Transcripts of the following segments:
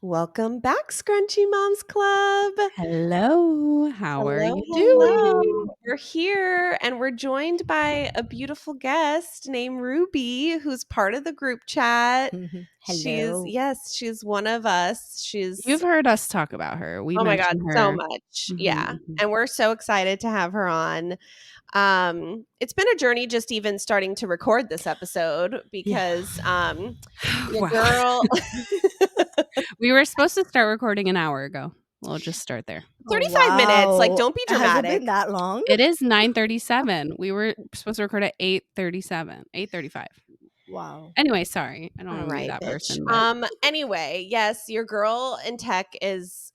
Welcome back, Scrunchy Moms Club. Hello, how are Hello, you hello. doing? We're here and we're joined by a beautiful guest named Ruby, who's part of the group chat. Hello. She's one of us. You've heard us talk about her. We Oh my God, mentioned so her. much. Yeah. Mhm. And we're so excited to have her on. It's been a journey just even starting to record this episode because your Wow. girl We were supposed to start recording an hour ago. We'll just start there. 35 minutes. Like, don't be Has it dramatic. been that long? It is 9:37. We were supposed to record at 8:37, 8:35. Wow. Anyway, sorry. I don't All want to be right, that bitch. person. But Anyway, yes, your girl in tech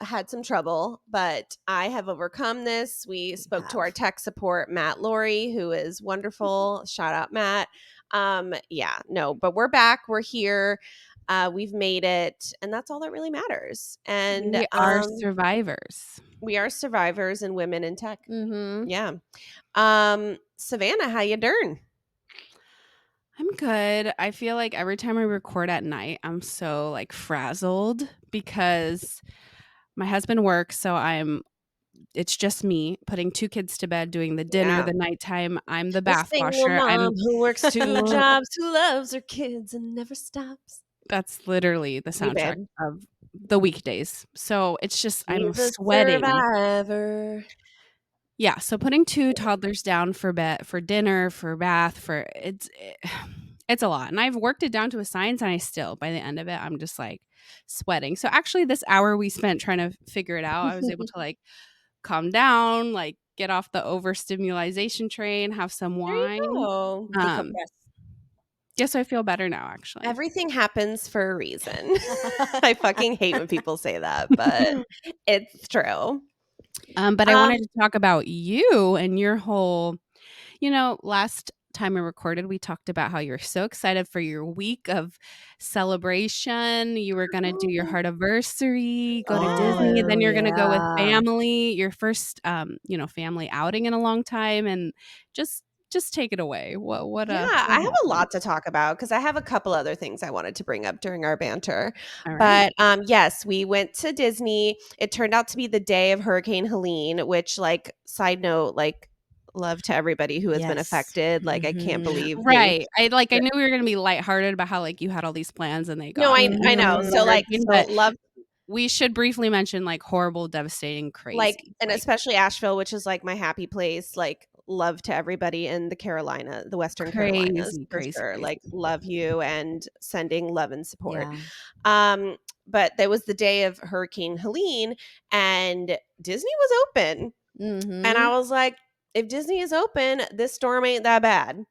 had some trouble, but I have overcome this. We spoke to our tech support, Matt Laurie, who is wonderful. Shout out, Matt. But we're back. We're here. We've made it, and that's all that really matters. And we are survivors. we are survivors and women in tech. Mm-hmm. Yeah. Savannah, how you doing? I'm good. I feel like every time I record at night, I'm so like frazzled because my husband works, so it's just me putting 2 kids to bed, doing the dinner, Yeah. the nighttime. I'm the A bath single washer. mom who works 2 jobs, who loves her kids and never stops. That's literally the Me, soundtrack babe. of the weekdays. So it's just I'm She's a sweating. survivor. Yeah, so putting 2 toddlers down for dinner, for bath, it's a lot. And I've worked it down to a science and I still by the end of it I'm just like sweating. So actually this hour we spent trying to figure it out, I was able to like calm down, like get off the overstimulation train, have some There you wine. go. Decompress. Yes, I feel better now actually. Everything happens for a reason. I fucking hate when people say that, but it's true. But I wanted to talk about you and your whole, last time we recorded, we talked about how you're so excited for your week of celebration. You were going to do your heartiversary, go to Disney, then you're going to go with family, your first, family outing in a long time. And just take it away. What I have happened? a lot to talk about because I have a couple other things I wanted to bring up during our banter. All right. But yes, we went to Disney. It turned out to be the day of Hurricane Helene, which, like, side note, like, love to everybody who has been affected. Like, I can't believe Right. I knew we were going to be lighthearted about how like you had all these plans and they got No, I know. So, like, but love, we should briefly mention like horrible, devastating, crazy. like, and especially Asheville, which is like my happy place. Like, love to everybody in the Western Carolinas, for crazy, sure. crazy. Like, love you and sending love and support. Yeah. But there was the day of Hurricane Helene, and Disney was open, and I was like, if Disney is open, this storm ain't that bad.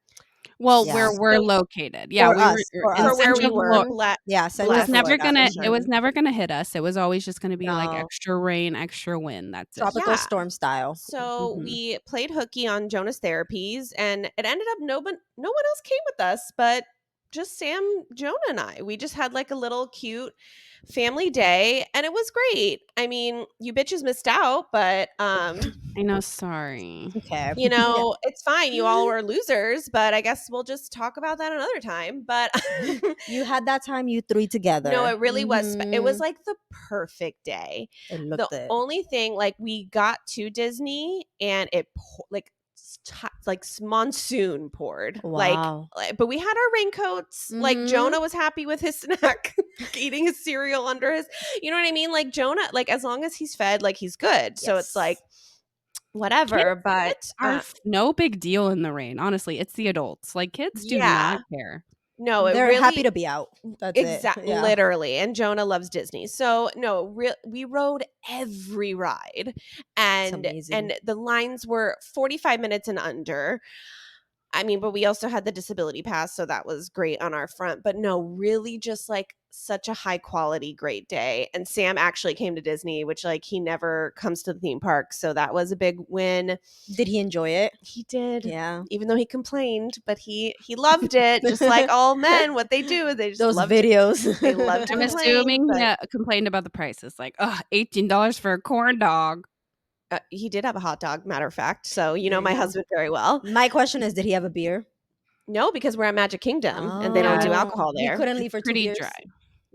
Well, where we're located, yeah, for we us, were for in us. Where we Central were. Florida. It was never gonna. sure. It was never gonna hit us. It was always just gonna be like No. extra rain, extra wind. That's it. Tropical storm style. So we played hooky on Jonas Therapies, and it ended up no one else came with us, but just Sam, Jonah, and I. We just had like a little cute family day, and it was great. I mean, you bitches missed out, but I know. Sorry. Okay. it's fine. You all were losers, but I guess we'll just talk about that another time. But you had that time, you 3 together. No, it really was. It was like the perfect day. The only thing, like, we got to Disney and it monsoon poured. Wow. But we had our raincoats. Like, Jonah was happy with his snack, eating his cereal under his, you know what I mean? Like, Jonah, like, as long as he's fed, like, he's good. So it's like, whatever. Kids But are no big deal in the rain. Honestly, it's the adults. Like, kids do not care. No, they're really, happy to be out. That's exactly, literally. And Jonah loves Disney, so no, we rode every ride, and the lines were 45 minutes and under. I mean, but we also had the disability pass, so that was great on our front. But no, really, just like such a high quality, great day. And Sam actually came to Disney, which, like, he never comes to the theme park, so that was a big win. Did he enjoy it? He did. Yeah. Even though he complained, but he loved it. Just like all men, what they do, they just those love videos. They love to I'm complain, assuming but he complained about the prices. Like, $18 for a corn dog. he did have a hot dog, matter of fact. So you know my husband very well. My question is, did he have a beer? No, because we're at Magic Kingdom and they don't do alcohol there. He couldn't leave for 2 Pretty beers. dry.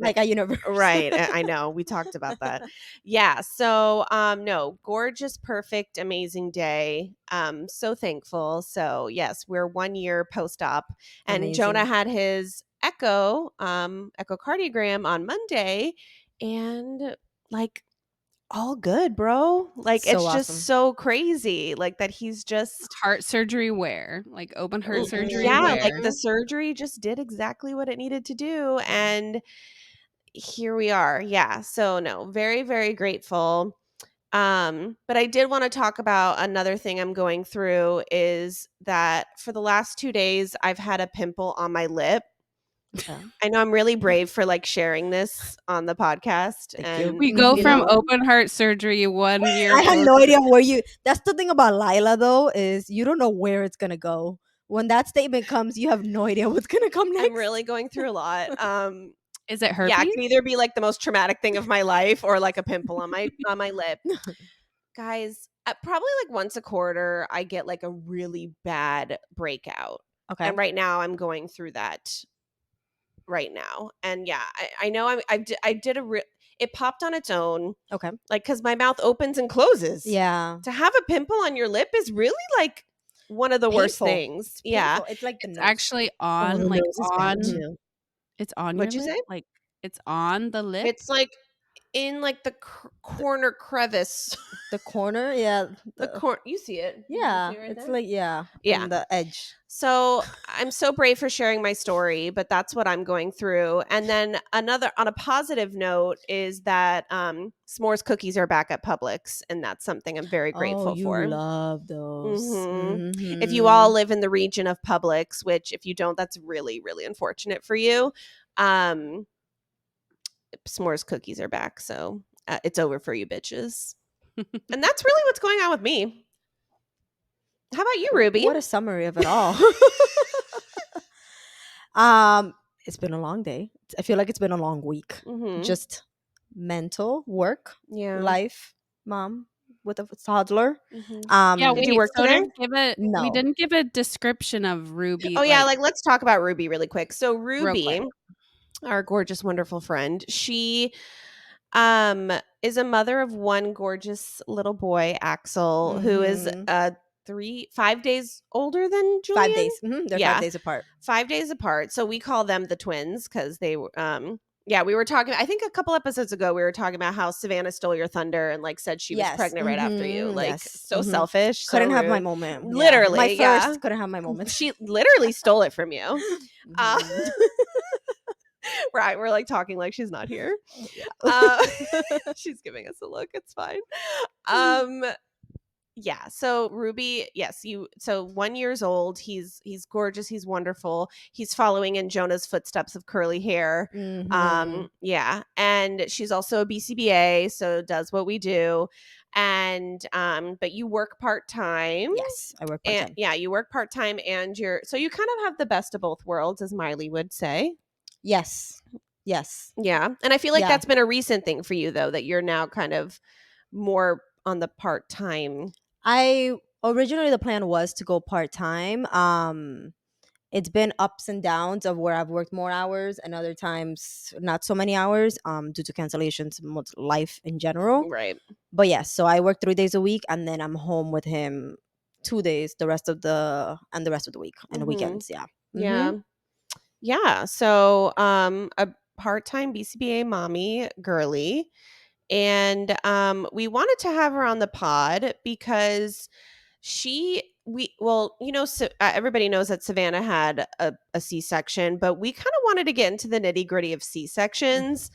like a universe. Right. I know. We talked about that. Yeah. So, no, gorgeous, perfect, amazing day. So thankful. So yes, we're 1 year post-op, and Jonah Amazing. had his echocardiogram on Monday, and like all good, bro. Like So it's just awesome. so crazy. Like that he's just Heart surgery where? Like open heart surgery yeah, where? like the surgery just did exactly what it needed to do, and here we are. Yeah. So no, very, very grateful. But I did want to talk about another thing I'm going through is that for the last 2 days I've had a pimple on my lip. Okay. I know I'm really brave for like sharing this on the podcast. Thank you. And We go you from know, open heart surgery 1 year I had post. no idea where you. That's the thing about Lila, though, is you don't know where it's gonna go. When that statement comes, you have no idea what's gonna come next. I'm really going through a lot. Is it Yeah, it herpes? can either be like the most traumatic thing of my life or like a pimple on my lip. Guys, probably like once a quarter I get like a really bad breakout. Okay. And right now I'm going through that right now. And yeah, I know I did it popped on its own. Okay. Like cuz my mouth opens and closes. Yeah. To have a pimple on your lip is really like one of the worst Painful. things. It's Yeah. painful. It's like the It's nose. actually Oh, on the like nose is bad on too. it's on your What'd you lip? say? Like it's on the lip? It's like in like the corner crevice. The corner, yeah. You see it. You Yeah. see it right It's there? like Yeah. in the edge. So I'm so brave for sharing my story, but that's what I'm going through. And then another on a positive note is that s'mores cookies are back at Publix, and that's something I'm very Oh, grateful you for. love those. If you all live in the region of Publix, which if you don't, that's really, really unfortunate for you. S'mores cookies are back, so it's over for you bitches. And that's really what's going on with me. How about you, Ruby? What a summary of it all. It's been a long day. I feel like it's been a long week. Just mental work, Yeah. life, mom with a toddler. Yeah, Did you wait, work so today? No. we didn't give a description of Ruby, Oh yeah, like let's talk about Ruby really quick. So real Ruby, quick. our gorgeous, wonderful friend, she is a mother of one gorgeous little boy, Axel, who is 5 days older than Julian. 5 days. They're 5 days apart. 5 days apart. So we call them the twins because they were yeah, we were talking, I think a couple episodes ago, we were talking about how Savannah stole your thunder and like said she was pregnant right after you. Like so selfish. Couldn't so have my rude. moment. Literally. My yeah. first couldn't have my moment. She literally stole it from you. Right. We're like talking like she's not here. She's giving us a look. It's fine. Yeah. So Ruby, yes, so 1 years old. He's gorgeous. He's wonderful. He's following in Jonah's footsteps of curly hair. Yeah. And she's also a BCBA, so does what we do. And but you work part-time. Yes, I work part-time. Yeah, you work part-time, and so you kind of have the best of both worlds, as Miley would say. Yes. Yeah. And I feel like that's been a recent thing for you, though, that you're now kind of more on the part-time. Originally the plan was to go part-time. It's been ups and downs of where I've worked more hours and other times not so many hours due to cancellations, life in general. Right. But yes, so I work 3 days a week and then I'm home with him 2 days the rest of the week and the weekends. Yeah. So a part-time BCBA mommy girly, and we wanted to have her on the pod because everybody knows that Savannah had a C-section, but we kind of wanted to get into the nitty-gritty of C-sections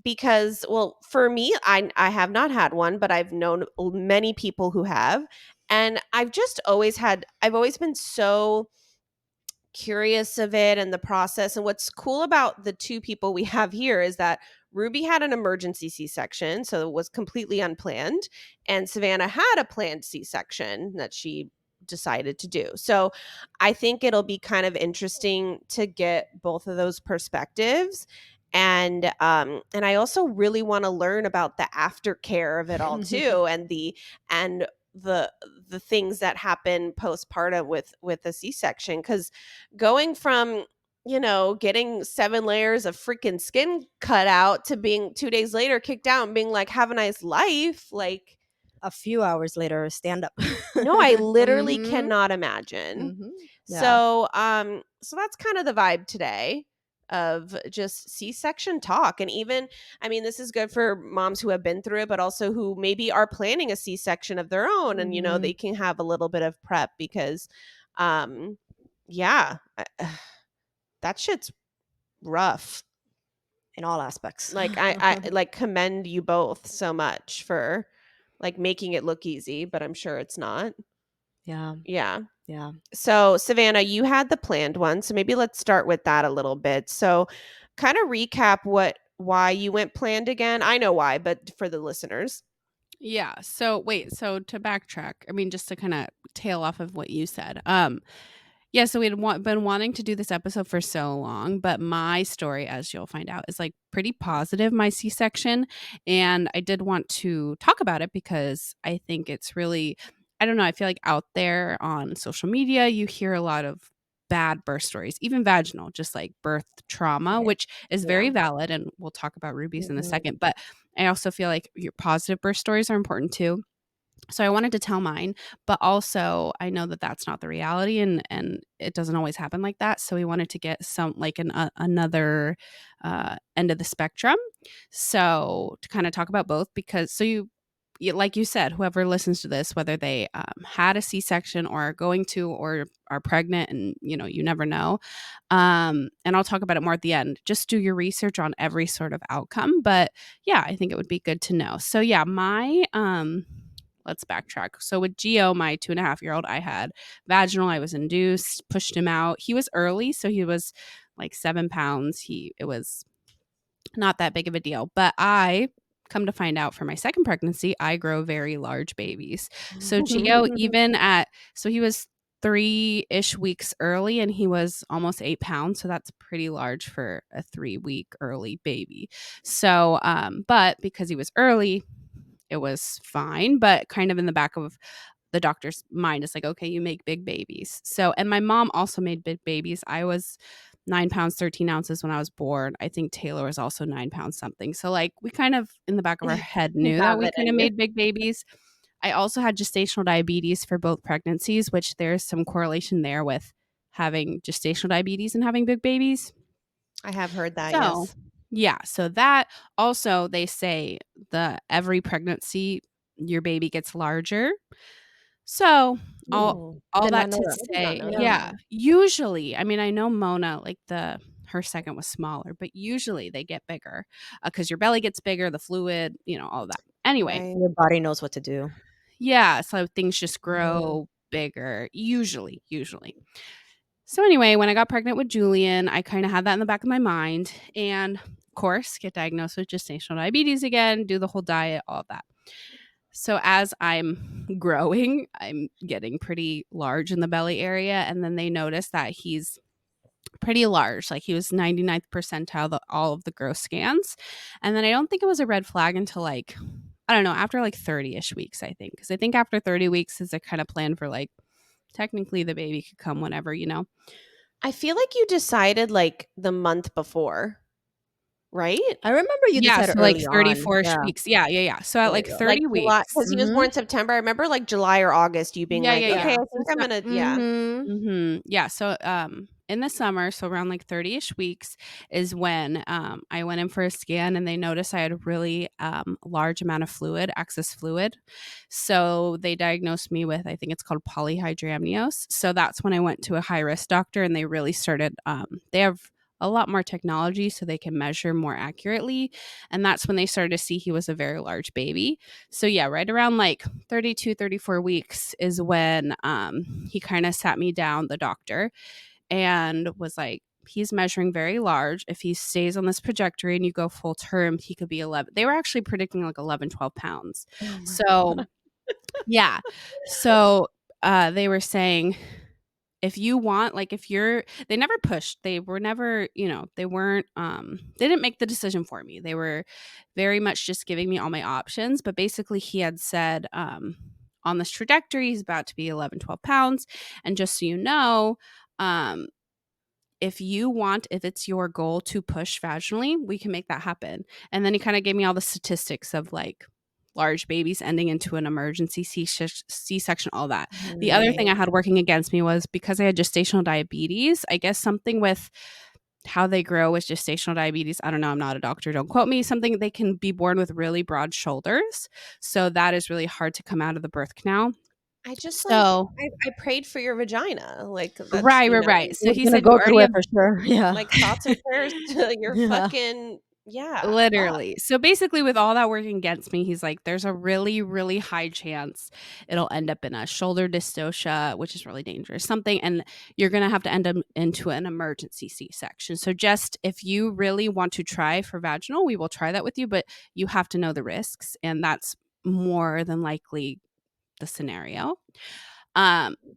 because, well, for me, I have not had one, but I've known many people who have, and I've always been so curious of it and the process. And what's cool about the two people we have here is that Ruby had an emergency C-section, so it was completely unplanned, and Savannah had a planned C-section that she decided to do. So I think it'll be kind of interesting to get both of those perspectives. And I also really want to learn about the aftercare of it all too, and the things that happen postpartum with a C-section, because going from getting 7 layers of freaking skin cut out to being 2 days later kicked out and being like, "Have a nice life." Like, A few hours later, stand up. no, I literally Mhm. cannot imagine. Mhm. Yeah. So that's kind of the vibe today of just C-section talk. And even, I mean, this is good for moms who have been through it, but also who maybe are planning a C-section of their own, and Mhm. they can have a little bit of prep because yeah, that shit's rough. In all aspects. Like I like commend you both so much for like making it look easy, but I'm sure it's not. Yeah. Yeah. Yeah. So, Savannah, you had the planned one. So maybe let's start with that a little bit. So, kind of recap why you went planned again. I know why, but for the listeners. Yeah. So so to backtrack, I mean, just to kind of tail off of what you said. Yeah, so we had been wanting to do this episode for so long, but my story, as you'll find out, is like pretty positive, my C-section. And I did want to talk about it because I think it's really, I don't know, I feel like out there on social media, you hear a lot of bad birth stories, even vaginal, just like birth trauma, which is Yeah. very valid. And we'll talk about rubies in a Mhm. second. But I also feel like your positive birth stories are important too. So I wanted to tell mine, but also I know that that's not the reality, and it doesn't always happen like that. So we wanted to get some like another end of the spectrum. So to kind of talk about both, because like you said, whoever listens to this, whether they had a C-section or are going to or are pregnant, and you never know. And I'll talk about it more at the end. Just do your research on every sort of outcome, but yeah, I think it would be good to know. So yeah, my let's backtrack. So with Geo, my 2.5-year-old, I had vaginal. I was induced, pushed him out. He was early, so he was like 7 pounds. It was not that big of a deal. But I come to find out for my second pregnancy, I grow very large babies. So Geo, so he was 3-ish weeks early and he was almost 8 pounds. So that's pretty large for a 3-week early baby. So, but because he was early, it was fine, but kind of in the back of the doctor's mind, it's like, okay, you make big babies. So, and my mom also made big babies. I was 9 pounds, 13 ounces when I was born. I think Taylor was also 9 pounds something. So, like, we kind of in the back of our head You knew that have we it kind of in you. made big babies. I also had gestational diabetes for both pregnancies, which there's some correlation there with having gestational diabetes and having big babies. I have heard that, So, yes. yeah, so that also they say the every pregnancy your baby gets larger. So, all Ooh, all Did not that know to that. I did not say, know that. yeah, usually, I mean, I know Mona, like her second was smaller, but usually they get bigger because your belly gets bigger, the fluid, all that. Anyway, Right. Your body knows what to do. yeah, so things just Mhm. grow bigger, usually. So anyway, when I got pregnant with Julian, I kind of had that in the back of my mind, and of course, get diagnosed with gestational diabetes again, do the whole diet, all of that. So as I'm growing, I'm getting pretty large in the belly area, and then they noticed that he's pretty large. Like he was 99th percentile all of the growth scans. And then I don't think it was a red flag until like, I don't know, after like 30-ish weeks, I think. Because I think after 30 weeks is a kind of plan for like, technically the baby could come whenever. I feel like you decided like the month before, right? I remember you Yeah, decided so like early on. 34-ish Yeah. weeks. Yeah. So at like Early on. Like 30 July, weeks. because he was born September. I remember like July or August, you being like, Yeah. okay, I Yeah. think I'm gonna, yeah. Mhm. Yeah. So in the summer, so around like 30-ish weeks is when I went in for a scan and they noticed I had a really large amount of fluid, excess fluid. So they diagnosed me with, I think it's called polyhydramnios. So that's when I went to a high risk doctor and they really started, they have a lot more technology so they can measure more accurately. And that's when they started to see he was a very large baby. So yeah, right around like 32, 34 weeks is when he kind of sat me down, the doctor, and was like, he's measuring very large. If he stays on this trajectory and you go full term, he could be 11. They were actually predicting like 11, 12 pounds. Oh my So yeah. So they were saying, if you want, like if you're, they never pushed, they were never, they weren't, they didn't make the decision for me. They were very much just giving me all my options. But basically he had said, on this trajectory, he's about to be 11, 12 pounds. And just so you know, um, if it's your goal to push vaginally, we can make that happen. And then he kind of gave me all the statistics of like large babies ending into an emergency C-section, all that. The other thing I had working against me was because I had gestational diabetes, I guess something with how they grow with gestational diabetes. I don't know. I'm not a doctor. Don't quote me. Something they can be born with really broad shoulders. So that is really hard to come out of the birth canal. I just So I prayed for your vagina. Like that's, right. So We're he gonna said you go through already it have for sure. Yeah. like thoughts and prayers to your Yeah. fucking fuck. literally. So basically, with all that working against me, he's like, there's a really, really high chance it'll end up in a shoulder dystocia, which is really dangerous, something, and you're going to have to end up into an emergency C-section. So just if you really want to try for vaginal, we will try that with you, but you have to know the risks, and that's more than likely the scenario.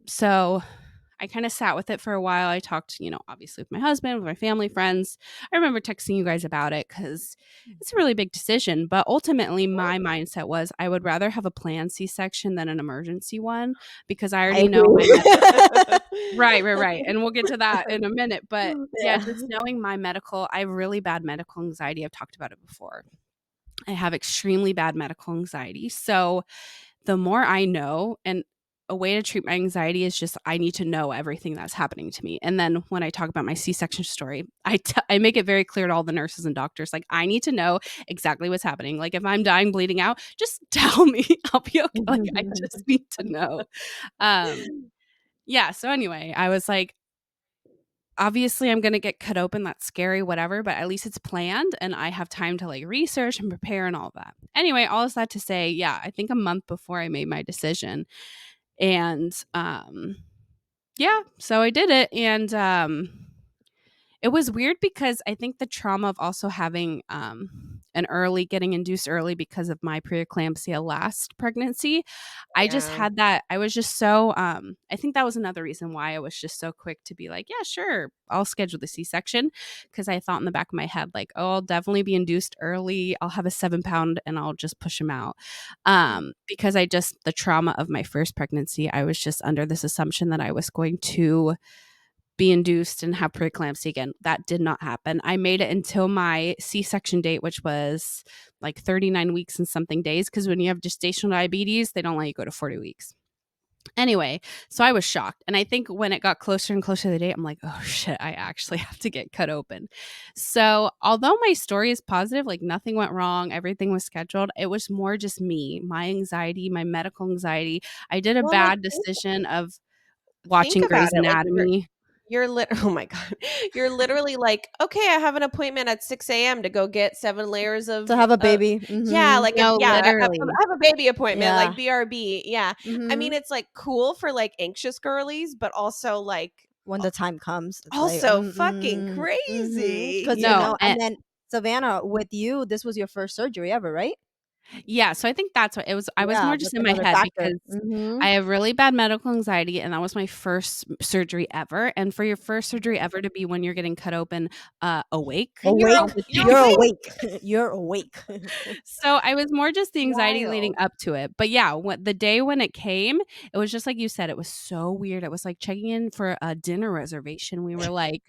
So I kind of sat with it for a while. I talked, obviously with my husband, with my family, friends. I remember texting you guys about it because it's a really big decision. But ultimately, my mindset was I would rather have a planned C-section than an emergency one because I I already know my agree. right. And we'll get to that in a minute. But yeah, Yeah. just knowing I have really bad medical anxiety. I've talked about it before. I have extremely bad medical anxiety. So the more I know, and a way to treat my anxiety is just I need to know everything that's happening to me. And then when I talk about my C-section story, I make it very clear to all the nurses and doctors, like, I need to know exactly what's happening. Like, if I'm dying, bleeding out, just tell me. I'll be okay. Like, I just need to know. Yeah. So anyway, I was like, obviously I'm going to get cut open. That's scary, whatever, but at least it's planned and I have time to like research and prepare and all that. Anyway, all of that to say, yeah, I think a month before I made my decision. And yeah, so I did it. And it was weird because I think the trauma of also having getting induced early because of my preeclampsia last pregnancy, I just Yeah. had that. I was just so, I think that was another reason why I was just so quick to be like, yeah, sure, I'll schedule the C-section. Because I thought in the back of my head, like, oh, I'll definitely be induced early. I'll have a 7-pound and I'll just push him out. Because the trauma of my first pregnancy, I was just under this assumption that I was going to be induced and have preeclampsia again. That did not happen. I made it until my C-section date, which was like 39 weeks and something days. Because when you have gestational diabetes, they don't let you go to 40 weeks. Anyway, so I was shocked. And I think when it got closer and closer to the date, I'm like, oh shit, I actually have to get cut open. So although my story is positive, like nothing went wrong, everything was scheduled, it was more just me, my anxiety, my medical anxiety. I did a Well, like bad decision of think watching about Grey's it. Like Anatomy. oh my God. You're literally like, okay, I have an appointment at 6 a.m. to go get 7 layers of To have a baby. yeah, like No, I literally. have a baby appointment, Yeah. like BRB. Yeah. I mean, Mhm. it's like cool for like anxious girlies, but also like When the time comes, it's like, also fucking mhm. crazy, Because you No, know? and then Savannah, with you, this was your first surgery ever, right? yeah, so I think that's what it was. I was Yeah, more just that's in my another head factor. because Mhm. I have really bad medical anxiety, and that was my first surgery ever. And for your first surgery ever to be when you're getting cut open, awake And you're all Awake. the you're You're awake. awake. You're awake. So I was more just the anxiety leading Wild. up to it. But yeah, the day when it came, it was just like you said, it was so weird. It was like checking in for a dinner reservation. We were like,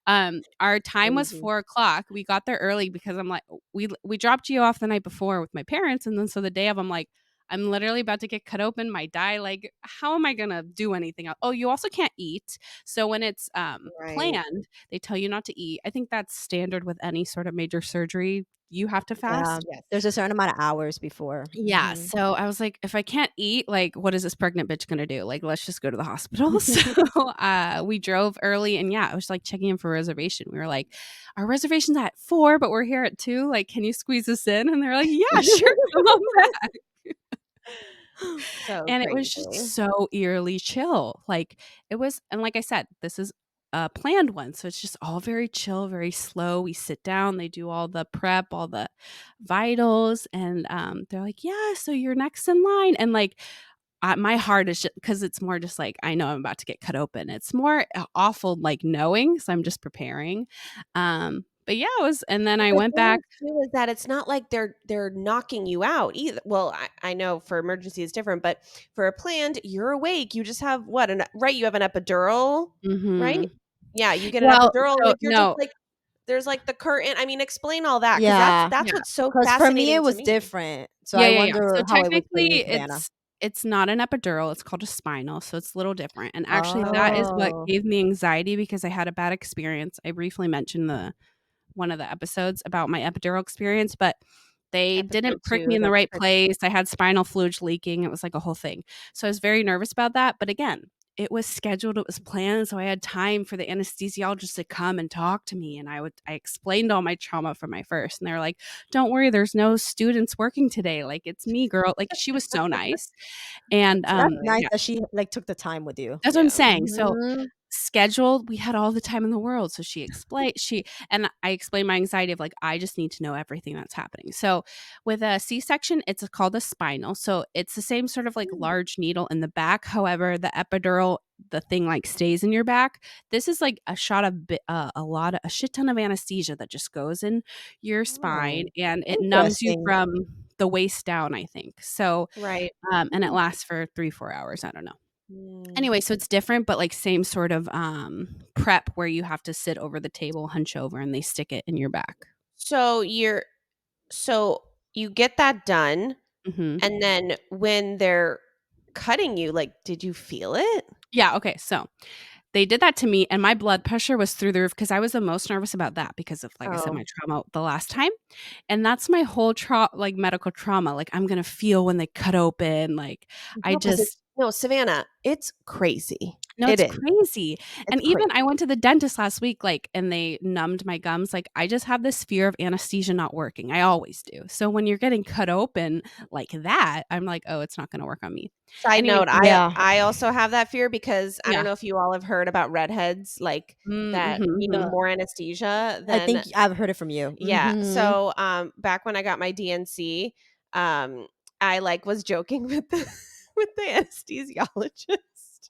our time was Crazy. 4 o'clock. We got there early because I'm like, we dropped you off the night before with my parents. And then so the day of, I'm like, I'm literally about to get cut open, might die. Like, how am I gonna do anything else? Oh, you also can't eat. So when it's Right. planned, they tell you not to eat. I think that's standard with any sort of major surgery. You have to Yeah. fast. Yes. There's a certain amount of hours before. Yeah, Mhm. so I was like, if I can't eat, like, what is this pregnant bitch gonna do? Like, let's just go to the hospital. So we drove early, and yeah, I was like checking in for a reservation. We were like, our reservation's at 4, but we're here at 2. Like, can you squeeze us in? And they're like, yeah, sure, come on back. So And it was just crazy. so eerily chill. Like, it was, and like I said, this is a planned one. So it's just all very chill, very slow. We sit down, they do all the prep, all the vitals, and they're like, yeah, so you're next in line. And like, my heart is just because it's more just like, I know I'm about to get cut open. It's more awful, like knowing. So I'm just preparing. But yeah, it was, and then But I the went back. thing too is that it's not like they're knocking you out either. Well, I know for emergency it's different, but for a planned, you're awake. You just have what? Right? You have an epidural, right? Mhm. Yeah, you get an epidural. So, Like you're just like, there's like the curtain. I mean, explain all that because that's what's so Because for me fascinating it to was me. different. So I Yeah. So wonder how it was for you, technically, Savannah. it's not an epidural. It's called a spinal, so it's a little different. And actually, that is what Oh. gave me anxiety because I had a bad experience. I briefly mentioned one of the episodes about my epidural experience, but they Episode didn't prick 2, me in the the right prick. place. I had spinal fluid leaking. It was like a whole thing. So I was very nervous about that. But again, it was scheduled, it was planned. So I had time for the anesthesiologist to come and talk to me. And I explained all my trauma from my first. And they were like, don't worry, there's no students working today. Like, it's me, girl. Like, she was so nice. And So that's nice yeah, that she like took the time with you. that's what I'm Yeah. saying. So Mhm. scheduled, we had all the time in the world. So and I explained my anxiety of like, I just need to know everything that's happening. So with a C-section, it's called a spinal. So it's the same sort of like large needle in the back. However, the epidural, the thing like stays in your back. This is like a shot of a shit ton of anesthesia that just goes in your spine Oh, and it numbs you interesting. from the waist down, I think. So Right. and it lasts for 3-4 hours. I don't know. Mm. Anyway, so it's different, but like same sort of prep where you have to sit over the table, hunch over, and they stick it in your back. So you get that done, Hmm. and then when they're cutting you, like, did you feel it? Yeah. Okay. So they did that to me, and my blood pressure was through the roof because I was the most nervous about that because of, like I said, Oh. my trauma the last time, and that's my whole like medical trauma. Like I'm gonna feel when they cut open. Like I No, 'cause just no, Savannah, it's crazy. No, It it's is. crazy. It's And even crazy. I went to the dentist last week, like, and they numbed my gums. Like, I just have this fear of anesthesia not working. I always do. So when you're getting cut open like that, I'm like, oh, it's not going to work on me. Side Anyway, note, Yeah. I also have that fear because I don't yeah. know if you all have heard about redheads, like, that needing Uh, more anesthesia I than think I've heard it from you. yeah. Mhm. So, back when I got my DNC, um, I, like, was joking with the with the anesthesiologist.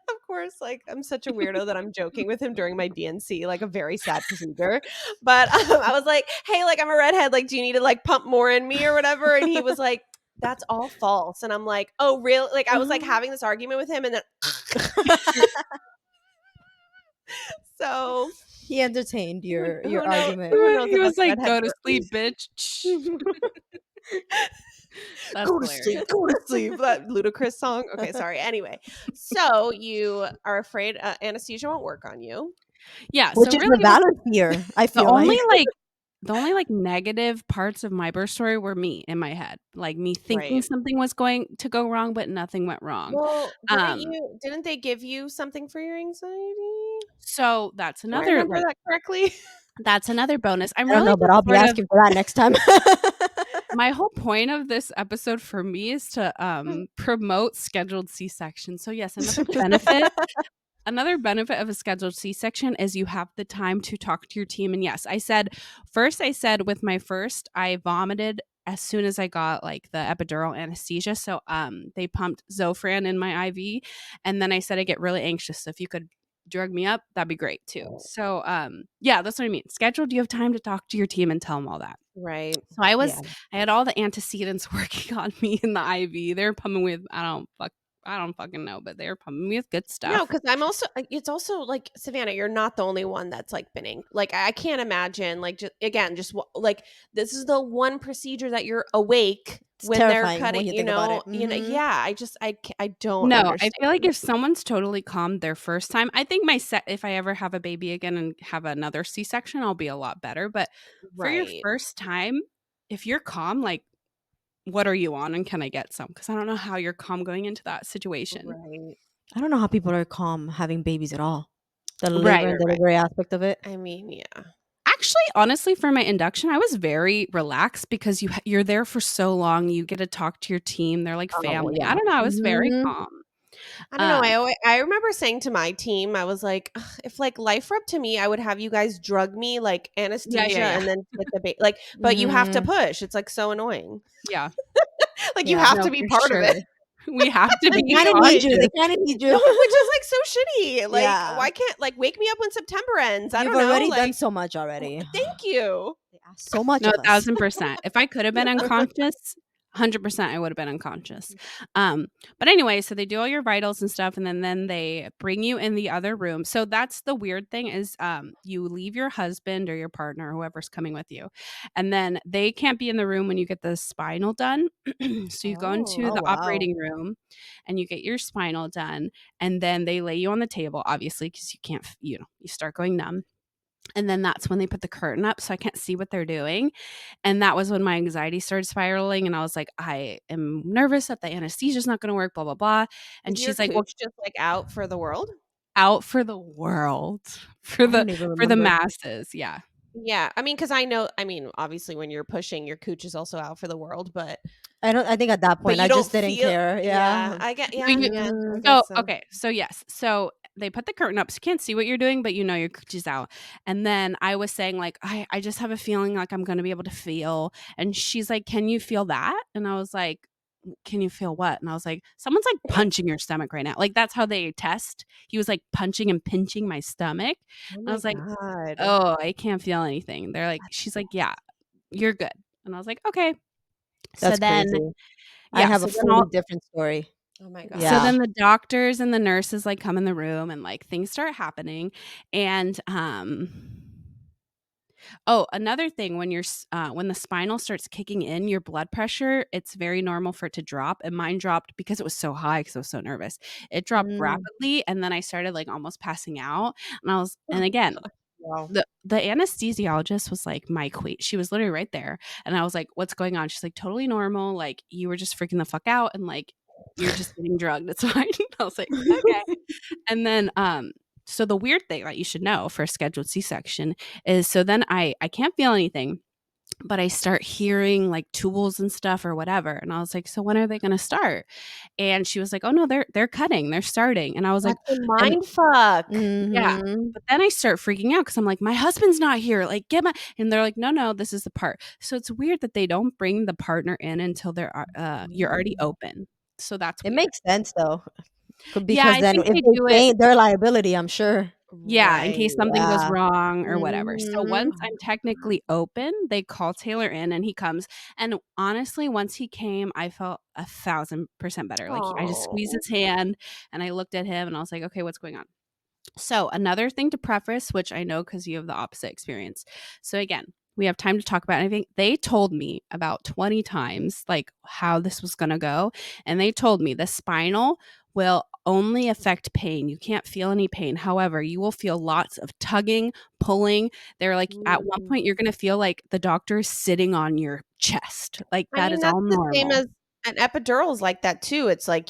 Of course, like, I'm such a weirdo that I'm joking with him during my DNC, like, a very sad procedure. But, I was like, "Hey, like, I'm a redhead, like, do you need to, like, pump more in me or whatever?" And he was like, "That's all false." And I'm like, "Oh, real?" Like, I was, like, having this argument with him, and then so He entertained your argument. who knows He if us was like, redheads go to were sleep, bitch. Shh. That's Go to hilarious. sleep, go to sleep. That ludicrous song. Okay, sorry. Anyway, so you are afraid anesthesia won't work on you. Yeah. Which So is the really, valid fear, I the feel only like. like the only like negative parts of my birth story were me in my head, like me thinking Right. something was going to go wrong, but nothing went wrong. Well, Um, didn't they give you something for your anxiety? so Do I remember that correctly? that's another bonus. I'm I don't really know, but just I'll be sort of asking for that next time. my whole point of this episode for me is to promote scheduled C-section. So yes, another benefit of a scheduled C-section is you have the time to talk to your team. And yes, I said with my first, I vomited as soon as I got like the epidural anesthesia. So they pumped Zofran in my IV. And then I said I get really anxious. So if you could drug me up, that'd be great too. So yeah, that's what I mean. Scheduled, you have time to talk to your team and tell them all that. Right. So Yeah. I had all the antecedents working on me in the IV. They're pumping with I don't fucking know, but they're pumping me with good No, stuff. because I'm also it's also like Savannah, you're not the only one that's like like I can't imagine like just again just like this is the one procedure that you're awake It's when they're terrifying when cutting, you think about it. Mhm. yeah, I don't No, I understand. feel like if someone's totally calm their first time, I think if I ever have a baby again and have another C-section, I'll be a lot better. But for your Right. first time, if you're calm, like, what are you on and can I get some? Because I don't know how you're calm going into that situation. Right. I don't know how people are calm having babies at all. The labor and Right. delivery aspect of it. I mean, yeah. Actually, honestly, for my induction, I was very relaxed because you're there for so long. You get to talk to your team. They're like Oh, well, family. I yeah. don't know. I was very Mhm. calm. I don't know. Um, I remember saying to my team, I was like, "Ugh, if like life were up to me, I would have you guys drug me like anesthesia yeah. and then get the baby. Like, but you have to Mhm. push. It's like so annoying. Yeah. Like you Yeah. have No, to be for part of it. sure. We have to They be kind of need you. They cautious. kind of need No, you. which is like so shitty. Like, Yeah. why can't like wake me up when September ends? I You've don't know. already done Like, so much already. thank you. They ask so much No, of us. 1,000%. If I could have been unconscious, 100% I would have been unconscious. But anyway, so they do all your vitals and stuff, and then they bring you in the other room. So that's the weird thing is you leave your husband or your partner, whoever's coming with you, and then they can't be in the room when you get the spinal done. So you go into Oh the wow. operating room and you get your spinal done, and then they lay you on the table, obviously, because you can't, you start going numb. And then that's when they put the curtain up so I can't see what they're doing. And that was when my anxiety started spiraling. And I was like, I am nervous that the anesthesia is not going to work, blah, blah, blah. And Is your she's like, well, cooch just like out for the world? out for the world, for I don't even the remember. masses. Yeah. Yeah. I mean, because obviously when you're pushing, your cooch is also out for the world, but I think at that point you I don't just didn't feel. care. Yeah, Yeah. No, you, I Mm, so, guess so. okay. So, yes. So they put the curtain up so you can't see what you're doing, but your cooch is out. And then I was saying, like, I just have a feeling like I'm going to be able to feel. And she's like, can you feel that? And I was like, can you feel what? And I was like, someone's like punching your stomach right now. Like, that's how they test. He was like punching and pinching my stomach. Oh And I my was like, God. oh, I can't feel anything. They're like, she's like, yeah, you're good. And I was like, okay. So that's then, crazy. I yeah. have a fully different story. Oh my So Yeah. gosh. then the doctors and the nurses like come in the room and like things start happening. And oh, another thing, when the spinal starts kicking in, your blood pressure, it's very normal for it to drop. And mine dropped because it was so high because I was so nervous. It dropped Mm. rapidly, and then I started like almost passing out. Oh And my again, God. Wow. the anesthesiologist was like my queen. She was literally right there, and I was like, "What's going on?" She's like, "Totally normal. Like you were just freaking the fuck out, and like you're just getting drugged. It's fine." I was like, "Okay." And then, so the weird thing that you should know for a scheduled C-section is so then I can't feel anything, but I start hearing like tools and stuff or whatever. And I was like, so when are they gonna start? And she was like, oh no, they're cutting, they're starting. And I was like, That's a and mind fuck. yeah. Mhm. But then I start freaking out because I'm like, my husband's not here. Like, get my and they're like, no, no, this is the part. So it's weird that they don't bring the partner in until you're already Mm. open. So that's It weird. makes sense though, Yeah, because I then think if they they do it. faint, their liability, I'm sure. Yeah, in case Right. something goes Yeah. wrong or whatever. So Mhm. once I'm technically open, they call Taylor in and he comes. And honestly, once he came, I felt 1,000% better. Like I just squeezed Oh. his hand and I looked at him and I was like, okay, what's going on? So, another thing to preface, which I know because you have the opposite experience. So, again, we have time to talk about anything. They told me about 20 times, like how this was going to go. And they told me the spinal will only affect pain. You can't feel any pain. However, you will feel lots of tugging, pulling. They're like, at one Mm. point, you're going to feel like the doctor is sitting on your chest. Like, I that mean, is that's all the same normal. as an epidural is like that too. It's like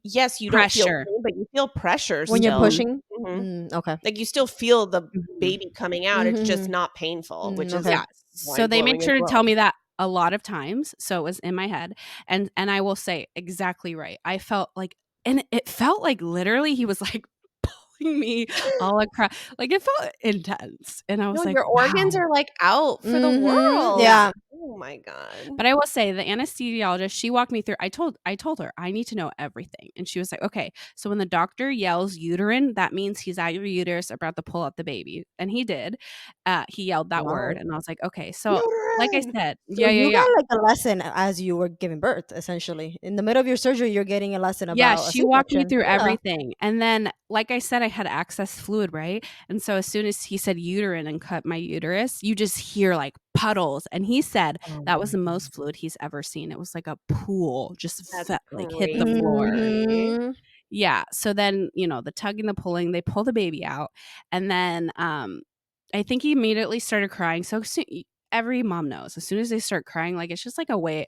yes, you don't feel Pressure. pain, but you feel pressure When you're Mhm. still. pushing? Mhm. Okay. Like, you still feel the Mhm. baby coming out. It's just Mhm. not painful, which is Okay. Yeah. So they made mind-blowing as sure to tell well. me that a lot of times, so it was in my head, and I will say exactly right. I felt like and it felt like literally he was, like, pulling me all across like, it felt intense, and I No, was like, your organs "Wow." are, like, out for the Mhm. world. Yeah. Yeah. Oh my god. But I will say the anesthesiologist, she walked me through I told her, "I need to know everything." And she was like, "Okay, so when the doctor yells uterine, that means he's at your uterus about to pull out the baby." And he did. He yelled that word, Wow. and I was like, "Okay." So, like I Uterine! said So yeah, yeah, you yeah. got like a lesson as you were giving birth, essentially. In the middle of your surgery, you're getting a lesson Yeah, about a she walked me C-section. through Yeah. everything, and then, like I said, I had access fluid, right? And so as soon as he said uterine and cut my uterus, you just hear, like, puddles, and he said Oh that was my the god. most fluid he's ever seen. It was like a pool just That's like, hit the floor. crazy. Mhm. Yeah, so then, the tugging, the pulling, they pull the baby out, and then, I think he immediately started crying, so every mom knows, as soon as they start crying, like, it's just like a way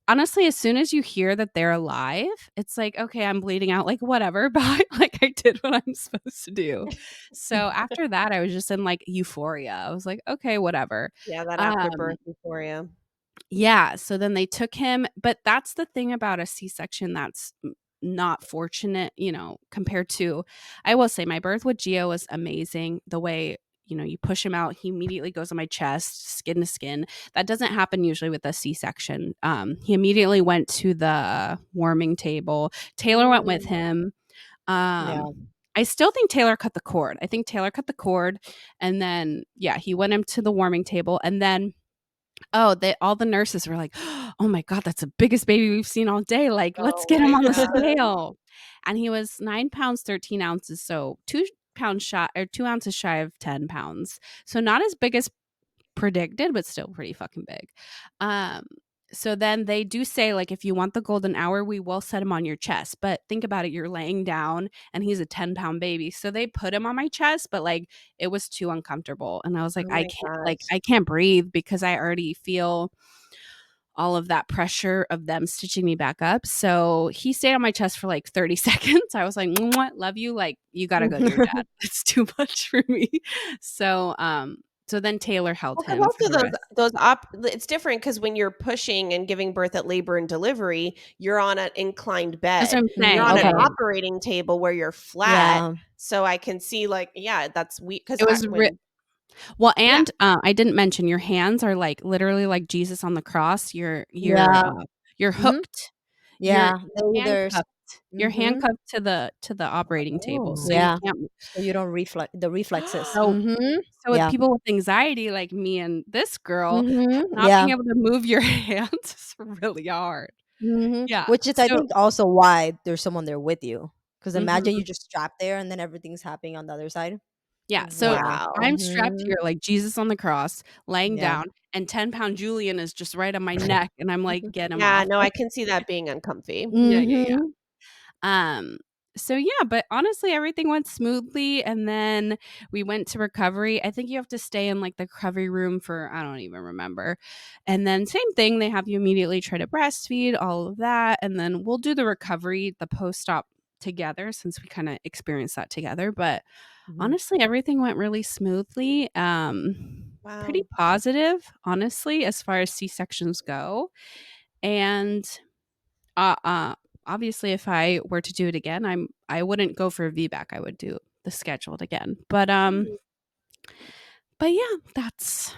honestly, as soon as you hear that they're alive, it's like, "Okay, I'm bleeding out, like, whatever, but, like, I did what I'm supposed to do." So, after that, I was just in, like, euphoria. I was like, "Okay, whatever." Yeah, that Um, afterbirth euphoria. yeah, so then they took him but that's the thing about a C-section that's not fortunate, compared to I will say my birth with Gio was amazing. The way, you push him out, he immediately goes on my chest, skin to skin. That doesn't happen usually with a C-section. He immediately went to the warming table. Taylor went with Mm. him. Yeah. I still think Taylor cut the cord. I think Taylor cut the cord, and then, yeah, he went into the warming table, and then Oh, all the nurses were like, "Oh my god, that's the biggest baby we've seen all day, like, let's Oh get him my on the god. scale." And he was 9 pounds, 13 ounces, so 2 pounds shy or 2 ounces shy of 10 pounds. So not as big as predicted, but still pretty fucking big. Um, so then they do say, like, if you want the golden hour, we will set him on your chest. But think about it, you're laying down and he's a 10-pound baby. So they put him on my chest, but like it was too uncomfortable. And I was like, Oh my gosh. I can't breathe because I already feel all of that pressure of them stitching me back up. So he stayed on my chest for like 30 seconds. I was like, "Mwah, love you. Like, you gotta go to your dad. It's too much for me." So so then Taylor held Well, because him for also the rest. it's different because when you're pushing and giving birth at labor and delivery, you're on an inclined That's what bed. I'm You're saying. on an Okay. Yeah. operating table where you're flat. Yeah. So I can see like, yeah, that's weak because It was well, yeah. and I didn't mention your hands are like literally like Jesus on the cross. Yeah. You're Mhm. hooked. You're Yeah. There's handcuffed. You're mhm. handcuffed to the operating table, so Oh. you Yeah. can't. So you don't reflect the reflexes. So Mhm. so with Yeah. people with anxiety like me and this girl, Mhm. not Yeah. being able to move your hands is really hard. Mhm. Yeah. Which is I So think also why there's someone there with you. Because imagine mhm. you just strapped there and then everything's happening on the other side. Yeah, so Yeah. Wow. I'm strapped Mhm. here like Jesus on the cross, laying Yeah. down, and 10-pound Julian is just right on my neck, and I'm like, "Get him Yeah, off." no, I can see that being uncomfy. Yeah, yeah, yeah. Mhm. Um, so yeah, but honestly, everything went smoothly, and then we went to recovery. I think you have to stay in, like, the recovery room for I don't even remember. And then same thing, they have you immediately try to breastfeed, all of that, and then we'll do the recovery, the post-op together since we kinda experienced that together, but Mhm. honestly, everything went really smoothly, pretty Wow. positive, honestly, as far as C-sections go, and, uh, uh, obviously, if I were to do it again, I wouldn't go for a VBAC, I would do the scheduled again, but yeah, that's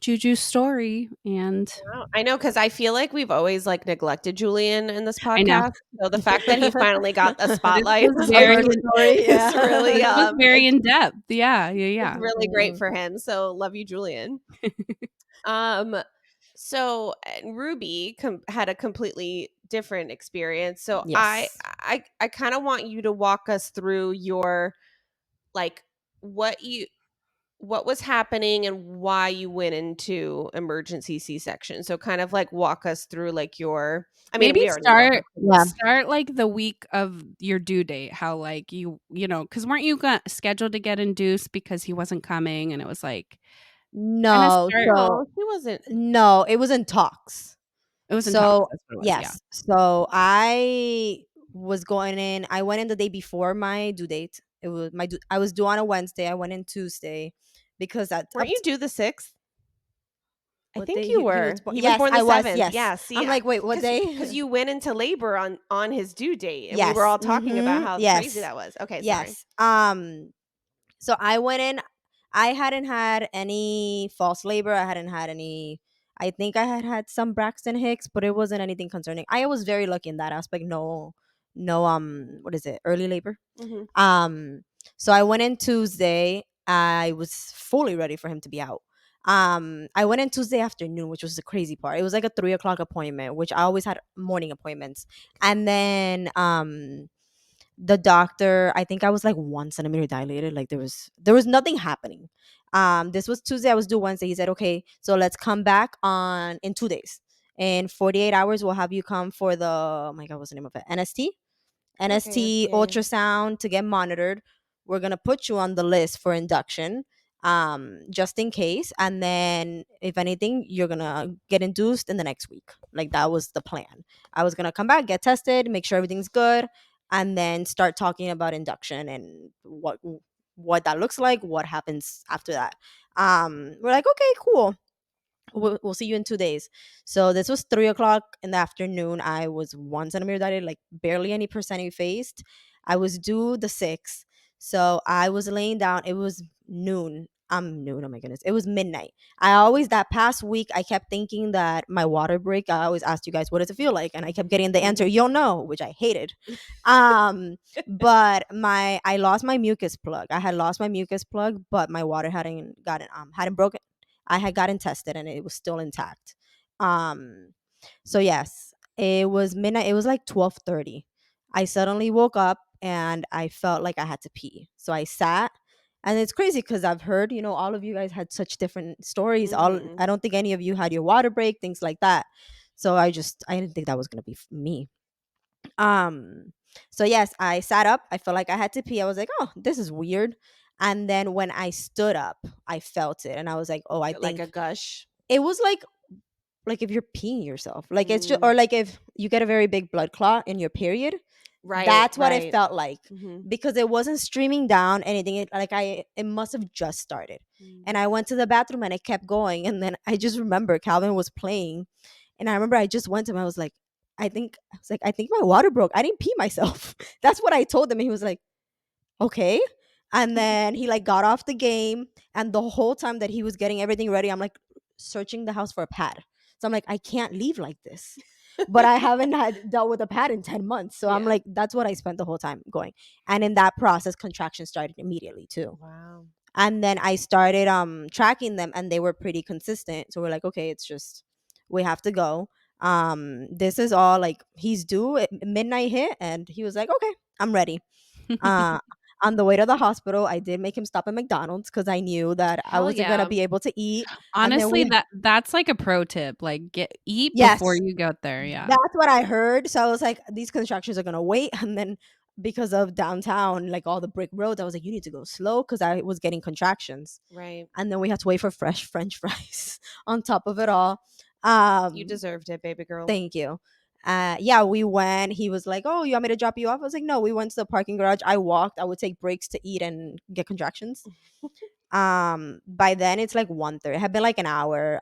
Juju's story, and Wow. I know because I feel like we've always, like, neglected Julian in this I know. podcast, so the fact that he finally got the This spotlight was Of very our story, is really, yeah. this was very in-depth. Yeah, yeah, it's yeah. really great Mhm. for him, so love you, Julian. Um, so, and Ruby had a completely different experience, so Yes. I kinda want you to walk us through your like, what you what was happening and why you went into emergency C-section. So kind of like walk us through like your I mean, Maybe we already know her Yeah. start, like, the week of your due date, how, like, you know, because 'cause weren't you scheduled to get induced because he wasn't coming, and it was, like, kinda No, start so No, she wasn't. no, it was in talks. it was in talks, So, that's what it was, yeah. yes. So I went in the day before my due date. It was I was due on a Wednesday. I went in Tuesday because at Weren't up you to due the 6th? I what think day you he was were. born. He was Yes, born the I was. 7th. Yes. Yeah, see, I'm like, wait, what because day? you went into labor on his due date, and we were Yes. all talking about how crazy Yes. that was. Okay, sorry. Yes. So I went in. I hadn't had any false labor. I hadn't had any. I think I had had some Braxton Hicks, but it wasn't anything concerning. I was very lucky in that aspect. No, no. What is it? Early labor. Mhm. Um. So I went in Tuesday. I was fully ready for him to be out. I went in Tuesday afternoon, which was the crazy part. It was like a 3 o'clock appointment, which I always had morning appointments, and then the doctor, I think I was like 1 centimeter dilated, like there was nothing happening. This was Tuesday, I was due Wednesday. He said, okay, so let's come back on in 2 days. In 48 hours we'll have you come for the, oh my god, what's the name of it, Okay, NST STA. ultrasound to get monitored. We're gonna put you on the list for induction, just in case. And then if anything, you're gonna get induced in the next week. Like that was the plan. I was gonna come back, get tested, make sure everything's good, and then start talking about induction and what that looks like, what happens after that. We're like, okay, cool. We'll see you in 2 days. So this was 3 o'clock in the afternoon. I was 1 centimeter dilated, like barely any percent effaced. I was due the 6th. So I was laying down. It was noon. Noon. Oh my goodness. It was midnight. I always, that past week, I kept thinking that my water break, I always asked you guys, what does it feel like? And I kept getting the answer, Mhm. you'll know, which I hated. Um, but I lost my mucus plug. I had lost my mucus plug, but my water hadn't broken. I had gotten tested and it was still intact. Um, so yes, it was midnight. It was like 12:30. I suddenly woke up and I felt like I had to pee. So I sat, and it's crazy because I've heard, all of you guys had such different stories. All Mhm. I don't think any of you had your water break, things like that. So I didn't think that was gonna be me. Um, so yes, I sat up. I felt like I had to pee. I was like, oh, this is weird. And then when I stood up, I felt it, and I was like, oh, I Like a think gush. it was like if you're peeing yourself, like it's just, Mm. or like if you get a very big blood clot in your period. Right, That's what it right. felt like, Mhm. because it wasn't streaming down anything. It must have just started. And Mm. I went to the bathroom and it kept going, and then I just remember Calvin was playing, and I remember I just went to him. I think my water broke. I didn't pee myself. That's what I told him. And he was like, okay. And then he like got off the game, and the whole time that he was getting everything ready, I'm like searching the house for a pad. So I'm like, I can't leave like this. But I haven't had dealt with a pad in 10 months. So I'm Yeah. like, that's what I spent the whole time going. And in that process, contractions started immediately too. Wow. And then I started tracking them, and they were pretty consistent. So we're like, okay, it's just we have to go. This is all like he's due at midnight hit, and he was like, okay, I'm ready. uh on the way to the hospital, I did make him stop at McDonald's because I knew that I Hell wasn't gonna yeah. be able to eat. And then Honestly, we that's like a pro tip. Like eat before yes, you get there. Yeah. that's what I heard. So I was like, these constructions are gonna wait. And then because of downtown, like all the brick roads, I was like, you need to go slow because I was getting contractions. Right. And then we had to wait for fresh French fries on top of it all. You Um, deserved it, baby girl. Thank you. Yeah, we went. He was like, "Oh, you want me to drop you off?" I was like, "No." We went to the parking garage. I walked. I would take breaks to eat and get contractions. By then it's like 1:30. It had been like an hour.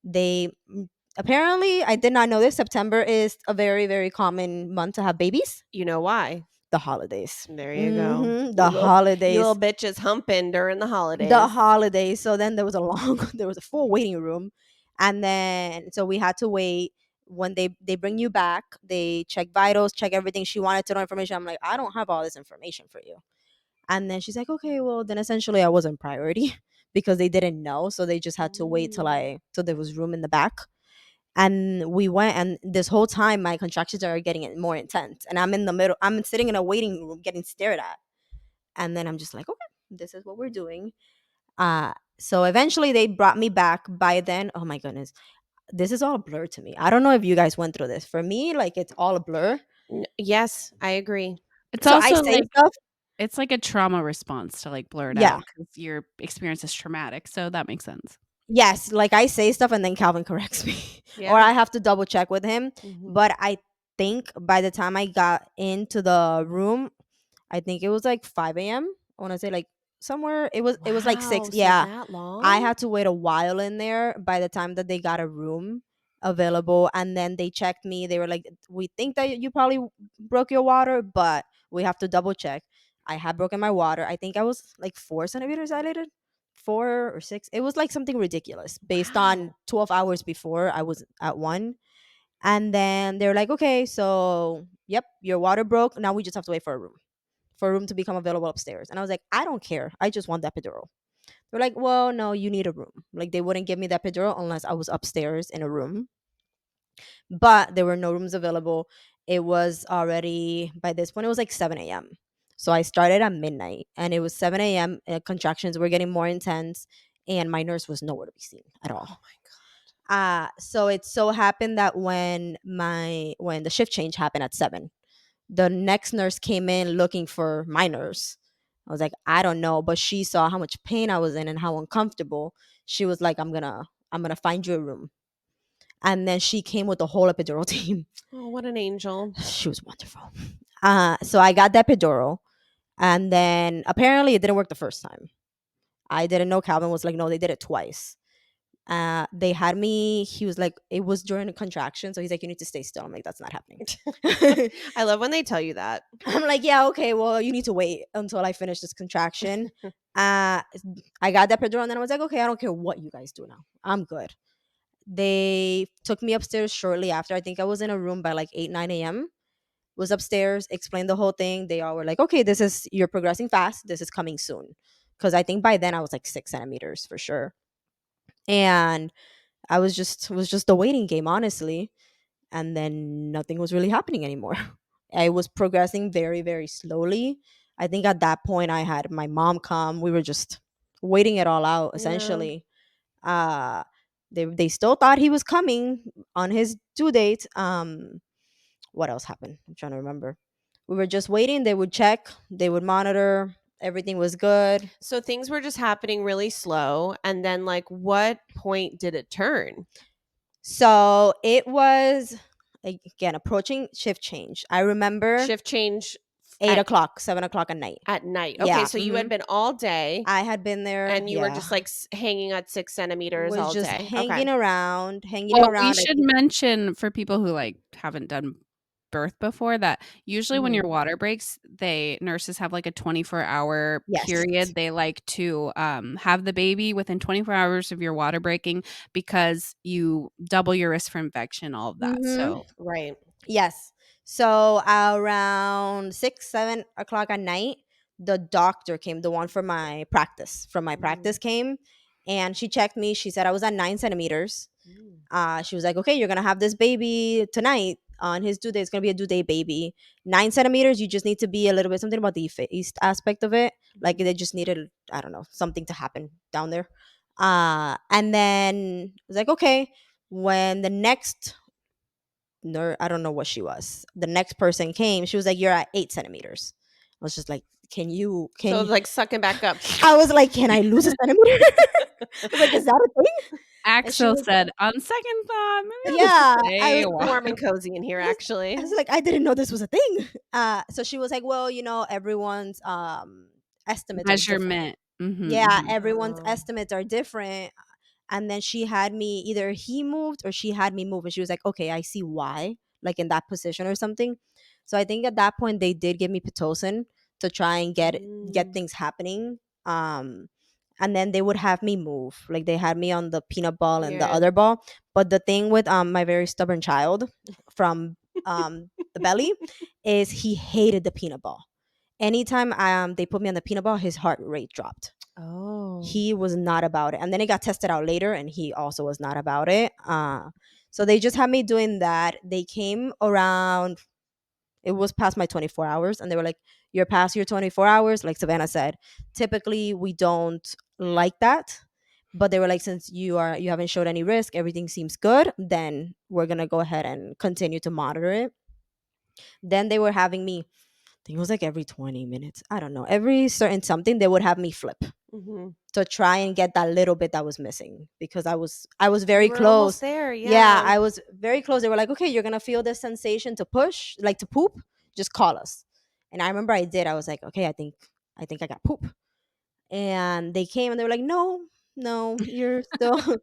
They apparently, I did not know this. September is a very very common month to have babies. You know why? The holidays. There you go. The You little holidays. bitches humping during the The holidays. holidays. So then there was a long, there was a full waiting room, and then so we had to wait. When they bring you back, they check vitals, check everything. She wanted to know information. I'm like, I don't have all this information for you. And then she's like, okay, well then essentially I wasn't priority because they didn't know, so they just had to wait Mm. till there was room in the back. And we went, and this whole time my contractions are getting more intense, and I'm in the middle. I'm sitting in a waiting room getting stared at, and then I'm just like, okay, this is what we're doing. So eventually they brought me back. By then, oh my goodness, this is all a blur to me. I don't know if you guys went through this. For me, like it's all a blur. Yes, I agree. It's So I also say like stuff. it's like a trauma response to like blur it Yeah. out because your experience is traumatic. So that makes sense. Yes, like I say stuff and then Calvin corrects me, or Yeah. I have to double check with him. Mhm. But I think by the time I got into the room, I think it was like 5 a.m. I want to say like somewhere it was like Wow, 6. so Yeah, that I long? had to wait a while in there by the time that they got a room available. And then they checked me. They were like, we think that you probably broke your water, but we have to double check. I had broken my water. I think I was like 4 centimeters dilated, 4 or 6. It was like something ridiculous based on Wow. 12 hours before I was at one. And then they're like, okay, so yep, your water broke. Now we just have to wait for a room to become available upstairs. And I was like, I don't care. I just want the epidural. They're like, well, no, you need a room. Like they wouldn't give me the epidural unless I was upstairs in a room. But there were no rooms available. It was already, by this point, it was like 7 a.m. So I started at midnight, and it was 7 a.m. Contractions were getting more intense, and my nurse was nowhere to be seen at all. Oh my god. So it so happened that when the shift change happened at 7, the next nurse came in looking for my nurse. I was like, I don't know, but she saw how much pain I was in and how uncomfortable. She was like, I'm gonna find you a room. And then she came with the whole epidural team. Oh, what an angel. She was wonderful. So I got the epidural, and then apparently it didn't work the first time. I didn't know. Calvin was like, no, they did it twice. They had me. He was like, it was during a contraction, so he's like, you need to stay still. I'm like, that's not happening. I love when they tell you that. I'm like, yeah, okay, well, you need to wait until I finish this contraction. Uh, I got that epidural, and then I was like, okay, I don't care what you guys do now. I'm good. They took me upstairs shortly after. I think I was in a room by like 8, 9 a.m. Was upstairs, explained the whole thing. They all were like, okay, you're progressing fast. This is coming soon. Because I think by then I was like 6 centimeters for sure. and I was just a waiting game, honestly. And then nothing was really happening anymore. I was progressing very, very slowly. I think at that point I had my mom come. We were just waiting it all out, Yeah. essentially. Uh they still thought he was coming on his due date. What else happened? I'm trying to remember. We were just waiting. They would check, they would monitor, everything was good. So things were just happening really slow, and then like what point did it turn? So it was, again, approaching shift change. I remember Shift change 8 o'clock, 7 o'clock at night. at night. Okay, Yeah. so you had been all day I had been there. and you were Yeah. just like hanging at 6 centimeters Was all just day. Okay. hanging around, hanging Well, we around. I should think. mention for people who, like, haven't done birth before that usually when Mhm. your water breaks, nurses have, like, a 24-hour Yes. period. They like to, have the baby within 24 hours of your water breaking because you double your risk for infection, all of that, Hmm. so Right. Yes. So around 6, 7 o'clock at night, the doctor came, the one from my practice Mm. came, and she checked me. She said I was at 9 centimeters. Mm. She was like, okay, you're gonna have this baby tonight on his due date. It's gonna be a due date baby. 9 centimeters. You just need to be a little bit, something about the effaced aspect of it. Like Mhm. they just needed, I don't know, something to happen down there. And then I was like, okay. When the next I don't know what she was. The next person came. She was like, you're at 8 centimeters. I was just like, So can you? like sucking back up. I was like, can I lose a centimeter? I was like, is that a thing? And she Axel was said, "On second thought, maybe I'll just yeah, stay a while." Warm and cozy in here, I actually. was like, I didn't know this was a thing. So she was like, well, everyone's estimates are different. Measurement. Mhm, Yeah, mhm. everyone's Oh. estimates are different. And then she had me, either he moved or she had me move, and she was like, okay, I see why, like in that position or something. So I think at that point they did give me pitocin to try and get Mm. things happening. um and then they would have me move, like they had me on the peanut ball and the Yeah. other ball. But the thing with my very stubborn child from the belly is he hated the peanut ball. Anytime they put me on the peanut ball, his heart rate dropped. Oh. He was not about it. And then it got tested out later and he also was not about it. So they just had me doing that. They came around, it was past my 24 hours, and they were like, you're past your 24 hours. Like Savannah said, typically we don't like that. But they were like, since you haven't showed any risk, everything seems good, then we're gonna go ahead and continue to monitor it. Then they were having me, I think it was like every 20 minutes. I don't know. Every certain something, they would have me flip Hmm. to try and get that little bit that was missing, because I was You very were almost close. there. Yeah, Yeah. I was very close. They were like, okay, you're gonna feel this sensation to push, like to poop, just call us. And I remember I did. I was like, okay, I think I got poop. And they came and they were like, no, no, you're still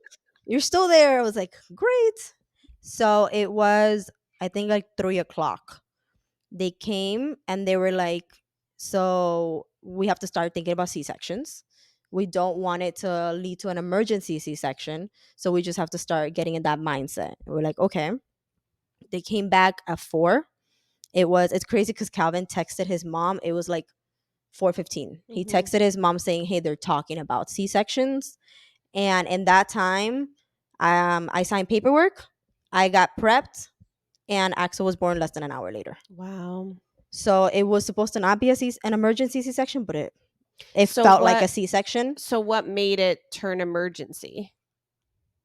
you're still there. I was like, great. So it was, I think, like 3 o'clock. They came and they were like, so we have to start thinking about C-sections. We don't want it to lead to an emergency C-section, so we just have to start getting in that mindset. We're like, okay. They came back at 4. It's crazy because Calvin texted his mom. It was like 4:15. He Hmm. texted his mom saying, hey, they're talking about C-sections. And in that time, I signed paperwork, I got prepped, and Axel was born less than an hour later. Wow. So it was supposed to not be an emergency C-section, but it So felt like a what C-section. so what made it turn emergency?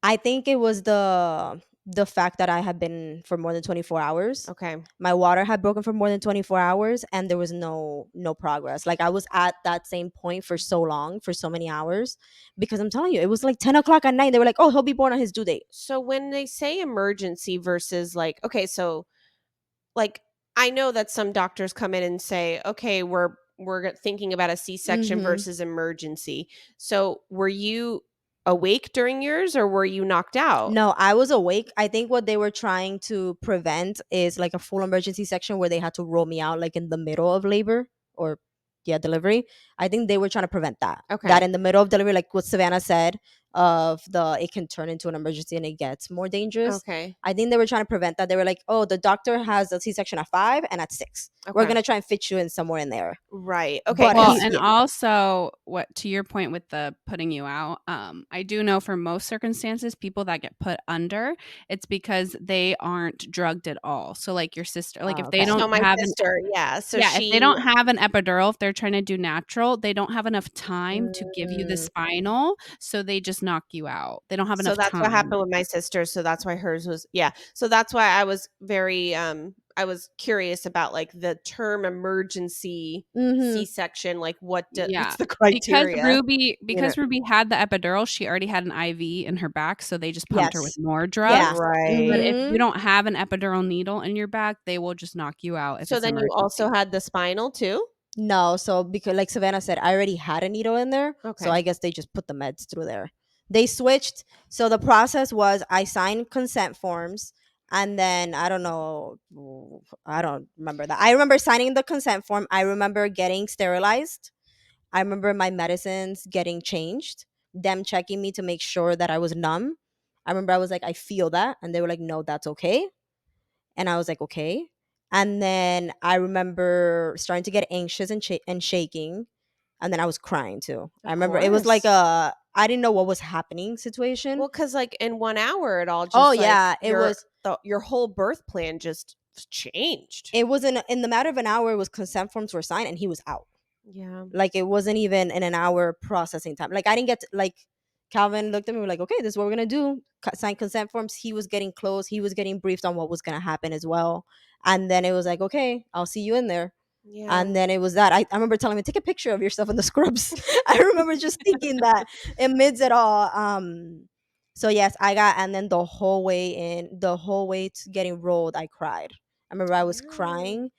I think it was the fact that I had been for more than 24 hours. Okay. My water had broken for more than 24 hours and there was no progress. Like I was at that same point for so long, for so many hours, because I'm telling you, it was like 10 o'clock at night. They were like, oh, he'll be born on his due date. So when they say emergency versus like, okay, so like I know that some doctors come in and say, okay, we're thinking about a C-section Hmm. versus emergency. So were you awake during yours or were you knocked out? No, I was awake. I think what they were trying to prevent is like a full emergency section where they had to roll me out like in the middle of labor, or yeah, delivery. I think they were trying to prevent that. That Okay. in the middle of delivery, like what Savannah said, of it can turn into an emergency and it gets more dangerous. Okay. I think they were trying to prevent that. They were like, oh, the doctor has a C-section at 5 and at 6. We're Okay. going to try and fit you in somewhere in there. Right. Okay. But Well, and also what to your point with the putting you out, I do know for most circumstances, people that get put under, it's because they aren't drugged at all. So like your sister, like if they okay. So don't my have sister, so if they she don't have an epidural, if they're trying to do natural, they don't have enough time to give you the Mm, spinal, so they just knock you out. They don't have So enough that's what time. happened with my sister, so that's why hers was so that's why I was very, I was curious about, like, the term emergency mhm. C-section, like, Yeah. what's the Because criteria? You know Ruby had the epidural, she already had an IV in her back, so they just pumped her with Yes. more Yeah. drugs. But Right. if you Mhm. don't have an epidural needle in your back, they will just knock you out if So it's then you also emergency. had the spinal too? No, so because like Savannah said, I already had a needle in there, so Okay. I guess they just put the meds through there. They switched. So the process was I signed consent forms, and then I don't know, I don't remember that. I remember signing the consent form. I remember getting sterilized. I remember my medicines getting changed. Them checking me to make sure that I was numb. I remember I was like, I feel that, and they were like, no, that's okay. And I was like, okay. And then I remember starting to get anxious and shaking. And then I was crying too. I Of remember it was like course. I didn't know what was happening situation. Well, because like, in 1 hour, it all Oh just, like, yeah, it was your whole birth plan just changed. in the matter of an hour. It was consent forms were signed and he was out. Yeah. Like it wasn't even in an hour processing time. Like I didn't get to, like Calvin looked at me, we were like, okay, this is what we're gonna do. Sign consent forms. He was getting close. He was getting briefed on what was gonna happen as well. And then it was like, okay, I'll see you in there. Yeah. And then it was that I remember telling him, take a picture of yourself in the scrubs. I remember just thinking that amidst it all. So yes, I got, and then the whole way to getting rolled, I cried. I remember I was Yeah. crying.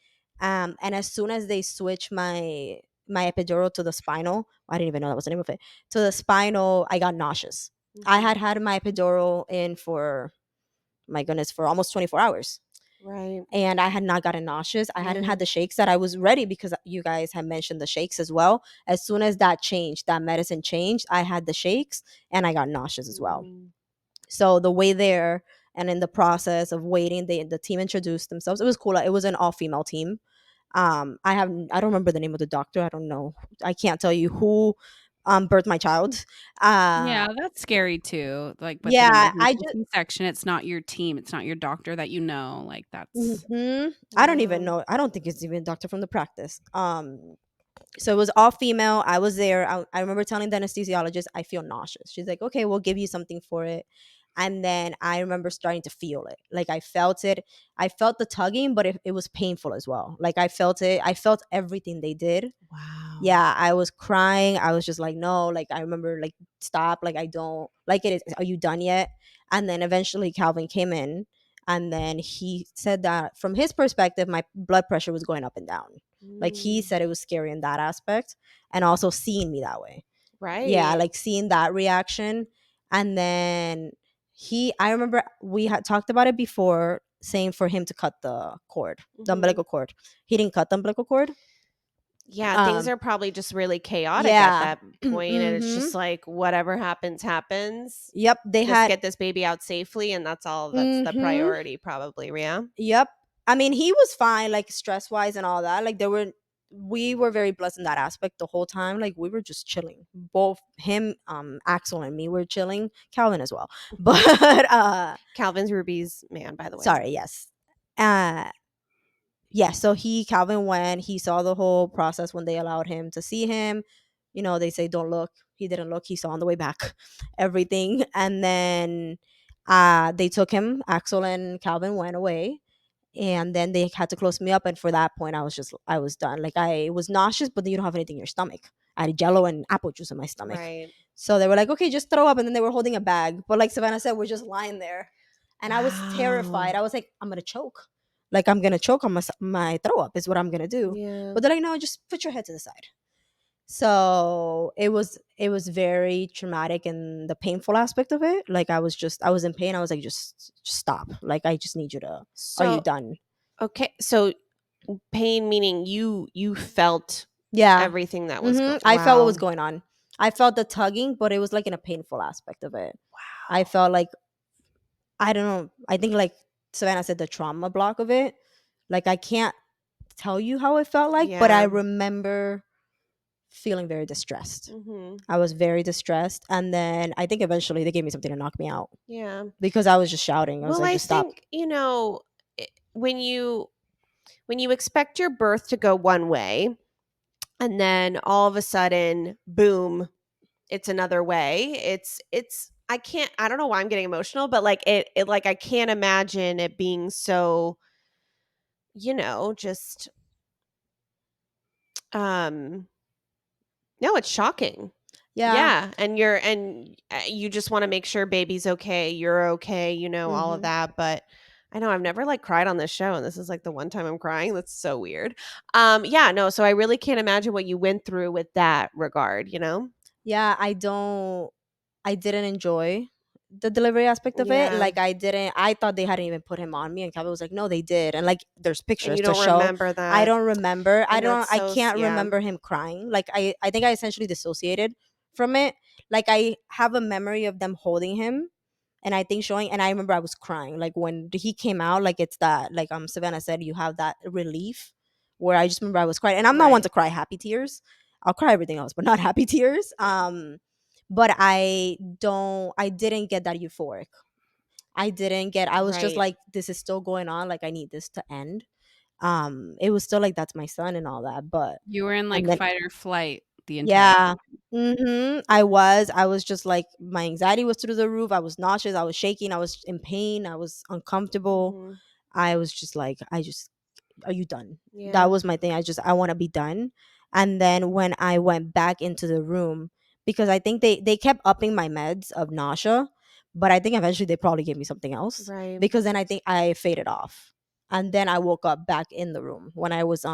And as soon as they switched my epidural to the spinal, I didn't even know that was the name of it. To the spinal, I got nauseous. I Mhm. had my epidural in for, my goodness, for almost 24 hours. Right. And I had not gotten nauseous. I hadn't Yeah. had the shakes that I was ready because you guys had mentioned the shakes as well. As soon as that changed, that medicine changed, I had the shakes and I got nauseous as well. Mm. So the way there and in the process of waiting, the team introduced themselves. It was cool. It was an all female team. I don't remember the name of the doctor. I don't know. I can't tell you who birthed my child. Yeah, that's scary too. Like with an Yeah, I emergency just C-section, it's not your team, it's not your doctor that you know. Like that's I don't even Yeah. know. I don't think it's even a doctor from the practice. So it was all female. I was there. I remember telling the anesthesiologist, I feel nauseous. She's like, okay, we'll give you something for it. And then I remember starting to feel it. Like I felt it. I felt the tugging, but it was painful as well. Like I felt it. I felt everything they did. Wow. Yeah, I was crying. I was just like, no, like I remember like stop, like I don't like it. Are you done yet? And then eventually Calvin came in and then he said that from his perspective, my blood pressure was going up and down. Like he Mm. said it was scary in that aspect and also seeing me that way. Yeah, Right. like seeing that reaction. And then I remember we had talked about it before saying for him to cut the cord, the Mhm. umbilical cord. He didn't cut the umbilical cord. Yeah, things Um are probably just really chaotic at yeah. that point, and it's Mhm. just like whatever happens, happens. Yep, they Just had get this baby out safely, and that's the mhm. priority probably, yeah? Yep. I mean, he was fine like stress-wise and all that. Like we were very blessed in that aspect the whole time. Like we were just chilling. Both him, Axel and me were chilling. Calvin as well. But Calvin's Ruby's man, by the way. sorry, yes. Uh yeah, so Calvin went, he saw the whole process when they allowed him to see him. You know, they say don't look. He didn't look. He saw on the way back everything. And then they took him. Axel and Calvin went away. And then they had to close me up. And for that point, I was done. Like I was nauseous, but then you don't have anything in your stomach. I had jello and apple juice in my stomach. Right. So they were like, okay, just throw up. And then they were holding a bag. But like Savannah said, we're just lying there. And I was terrified. Wow. I was like, I'm going to choke. Like I'm going to choke on my throw up is what I'm going to do. Yeah. But they're like, no, just put your head to the side. So it was very traumatic in the painful aspect of it. Like I was in pain. I was like, just stop. Like I just need you to. Are you So, done? okay, so pain meaning you felt Yeah. everything that was I felt what was wow. going on. I felt the tugging, but it was like in a painful aspect of it. I Wow. felt like, I don't know. I think like Savannah said, the trauma block of it. Like I can't tell you how it felt like, but I Yeah. remember feeling very distressed. Mhm. I was very distressed, and then I think eventually they gave me something to knock me out Yeah. because I was just shouting. I was Well, like, I just stop. think, when you expect your birth to go one way and then all of a sudden, boom, it's another way. It's I don't know why I'm getting emotional, but like it like I can't imagine it being so, just um no, it's shocking. Yeah. Yeah, you just want to make sure baby's okay, you're okay, all of Hmm. that, but I know I've never like cried on this show and this is like the one time I'm crying. That's so weird. Yeah, no, so I really can't imagine what you went through with that regard. Yeah, I didn't enjoy the delivery aspect of it. Yeah. Like I thought they hadn't even put him on me, and Calvin was like, no, they did. And like there's And pictures you to don't show. remember I that. don't remember. And that's I so can't yeah. remember him crying. Like I think I essentially dissociated from it. Like I have a memory of them holding him, and I think showing, and I remember I was crying. Like when he came out, like it's that, like Savannah said, you have that relief where I just remember I was crying. And I'm not one Right. to cry happy tears. I'll cry everything else, but not happy tears. Yeah. But I didn't get that euphoric. I was just Right. like, this is still going on, like I need this to end. It was still like, that's my son and all that, but You were in and like then fight or flight the entire yeah. time. I was just like, my anxiety was through the roof. I was nauseous, I was shaking, I was in pain, I was uncomfortable. Mhm. I was just like, are you done? That Yeah. was my thing. I want to be done. And then when I went back into the room, because I think they kept upping my meds of nausea, but I think eventually they probably gave me something else, Right. because then I think I faded off. And then I woke up back in the room when I was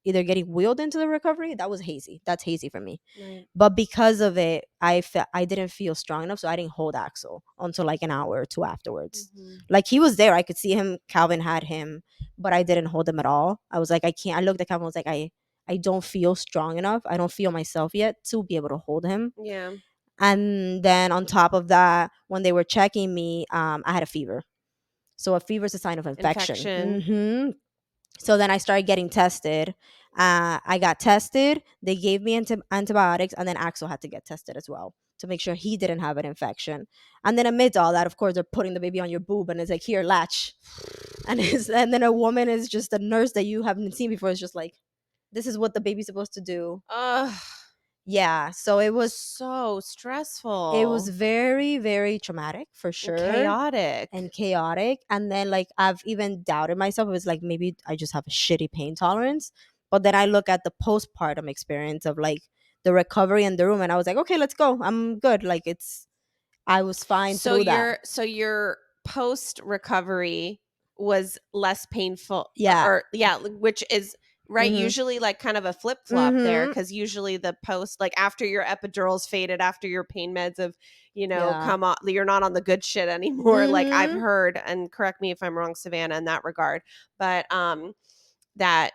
either getting wheeled into the recovery. That was hazy. That's hazy for me. Right. But because of it, I didn't feel strong enough, so I didn't hold Axel until like an hour or two afterwards. Mhm. Like he was there, I could see him. Calvin had him, but I didn't hold him at all. I was like, I can't. I looked at Calvin. I was like, I don't feel strong enough. I don't feel myself yet to be able to hold him. Yeah. And then on top of that, when they were checking me, I had a fever. So a fever is a sign of infection. Infection. So then I started getting tested. I got tested. They gave me antibiotics, and then Axel had to get tested as well to make sure he didn't have an infection. And then amidst all that, of course, they're putting the baby on your boob, and it's like, here, latch. And then a woman is just a nurse that you haven't seen before. It's just like, this is what the baby's supposed to do. Ugh. Yeah. So So it was stressful very, very traumatic for and sure, chaotic. and chaotic. And then like I've even doubted myself. It was like, maybe I just have a shitty pain tolerance. But then I look at the postpartum experience of like the recovery in the room, and I was like, okay, let's go. I'm good. Like I was fine So through that. your post recovery was less painful, Yeah. or yeah, which is right, Mhm. usually like kind of a flip flop there, Mhm. because usually the post, like after your epidurals faded, after your pain meds have Yeah. come on, you're not on the good shit anymore. Like I've Mhm. heard, and correct me if I'm wrong, Savannah, in that regard, but that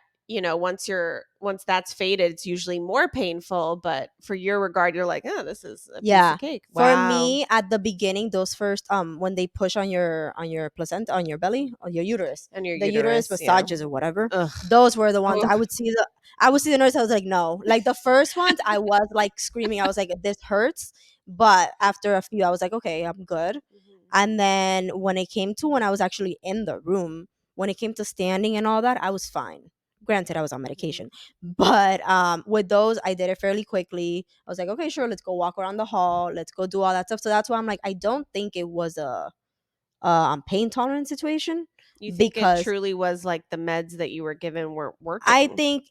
once that's faded, it's usually more painful, but for your regard, you're like, oh, this is a piece of Yeah. cake. For Wow. me, at the beginning, those first when they push on your placenta, on your belly, on your uterus, And your the uterus uterus, yeah. massages or whatever, Ugh. those were the ones Oh, I would see the nurse. I was like, no. Like the first ones, I was like screaming. I was like, this hurts. But after a few, I was like, okay, I'm good. Mhm. And then when I was actually in the room, when it came to standing and all that, I was fine. Granted, I was on Mhm. medication, but with those, I did it fairly quickly. I was like, okay, sure, let's go walk around the hall, let's go do all that stuff. So that's why I'm like, I don't think it was a pain tolerance situation, You think it because truly was like the meds that you were given weren't I working? think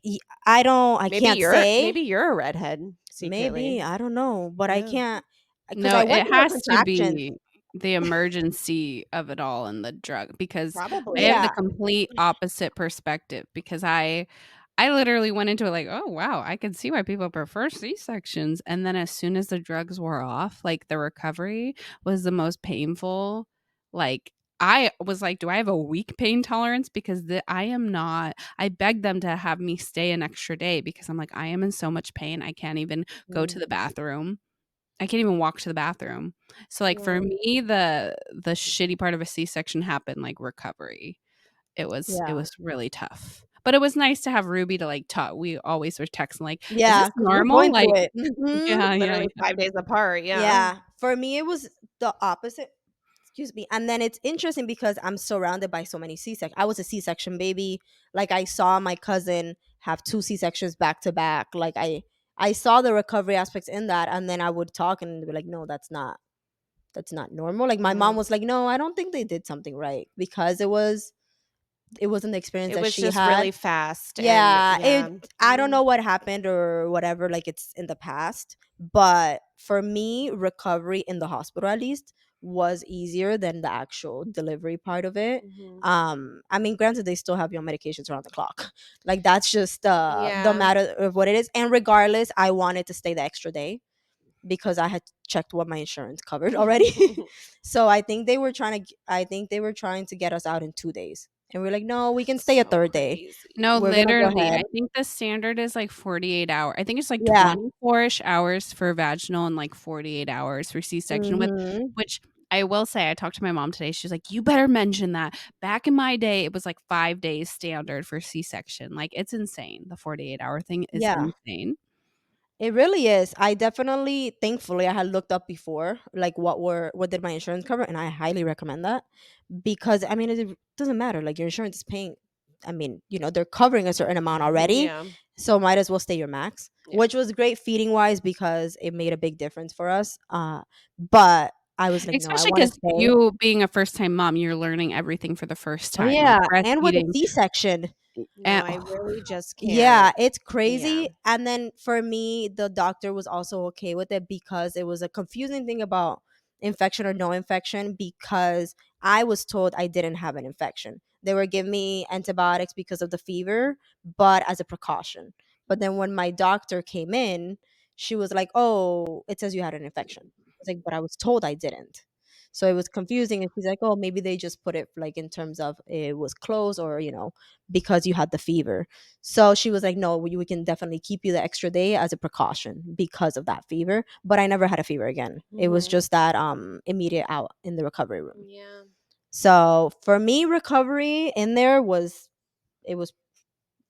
I don't, I Maybe can't you're say. maybe you're a redhead secretly. Maybe, I don't know, but I Yeah. can't, because no, I went it through a has to contraction. be the emergency of it all and the drug, because I have Probably. the Yeah. complete opposite perspective, because I literally went into it like, "Oh, wow, I can see why people prefer C-sections." And then as soon as the drugs wore off, like the recovery was the most painful, like I was like, "Do I have a weak pain tolerance?" Because I am not. I begged them to have me stay an extra day because I'm like, I am in so much pain. I can't even go to Mm. the bathroom. I can't even walk to the bathroom. So like for Wow. me, the shitty part of a C-section happened like recovery. It Yeah. was really tough. But it was nice to have Ruby to like talk. We always were texting like, "Is this Yeah, because we're normal?" going Like, through it. Mhm. yeah, yeah, Literally yeah. 5 days apart, yeah. Yeah. For me, it was the opposite. Excuse me. And then it's interesting because I'm surrounded by so many C-section. I was a C-section baby. Like I saw my cousin have two C-sections back to back. Like I saw the recovery aspects in that, and then I would talk and be like, no, that's not normal. Like my mom Mhm. was like, no, I don't think they did something right because it wasn't the experience It that was she just had. really fast and Yeah, yeah. I don't Mhm. know what happened or whatever, like it's in the past, but for me, recovery in the hospital at least was easier than the actual delivery part of it. Mhm. I mean, granted they still have you on medications around the clock. Like that's just the Yeah. matter of what it is. And regardless, I wanted to stay the extra day because I had checked what my insurance covered already. So I think they were trying to get us out in 2 days. And we're like, "No, we can stay a So third day. No, crazy. We're going to go literally, ahead." I think the standard is like 48 hour. I think it's like Yeah. 24-ish hours for vaginal and like 48 hours for C-section with Mhm. which I will say I talked to my mom today. She's like, "You better mention that. Back in my day, it was like 5 days standard for C-section." Like it's insane. The 48-hour thing is Yeah. insane. It really is. I definitely, thankfully, I had looked up before, like what did my insurance cover, and I highly recommend that because I mean, it doesn't matter. Like your insurance is paying. I mean, they're covering a certain amount already, Yeah. so might as well stay your max, Yeah. which was great feeding wise because it made a big difference for us. But I was like, no, I Especially want to because stay. you being a first-time mom, you're learning everything for the first Oh time, like yeah, and with a breastfeeding C-section. No, and I really just Yeah, can't. it's Yeah. crazy. And then for me, the doctor was also okay with it because it was a confusing thing about infection or no infection because I was told I didn't have an infection. They were giving me antibiotics because of the fever, but as a precaution. But then when my doctor came in, she was like, "Oh, it says you had an infection." I was like, "But I was told I didn't." So it was confusing. And she's like, "Oh, maybe they just put it like in terms of it was close or, because you had the fever." So she was like, "No, we can definitely keep you the extra day as a precaution because of that fever." But I never had a fever again. It was Mhm. just that immediate out in the recovery room. Yeah. So for me, recovery in there it was.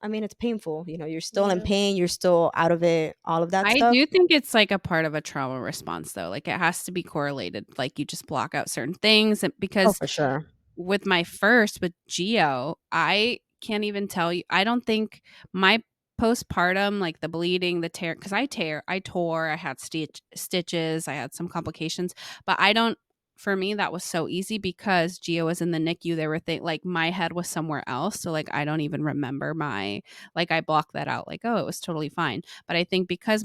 I mean, it's painful. You're still in Yeah. pain. You're still out of it. All of that I stuff. do think it's like a part of a trauma response though. Like it has to be correlated. Like you just block out certain things Oh, because for sure. with my first with Geo, I can't even tell you. I don't think my postpartum, like the bleeding, the tear, because I tore, I had stitches, I had some complications, but I don't. For me, that was so easy because Geo was in the NICU. They were like my head was somewhere else, so like I don't even remember like I blocked that out. Like oh, it was totally fine. But I think because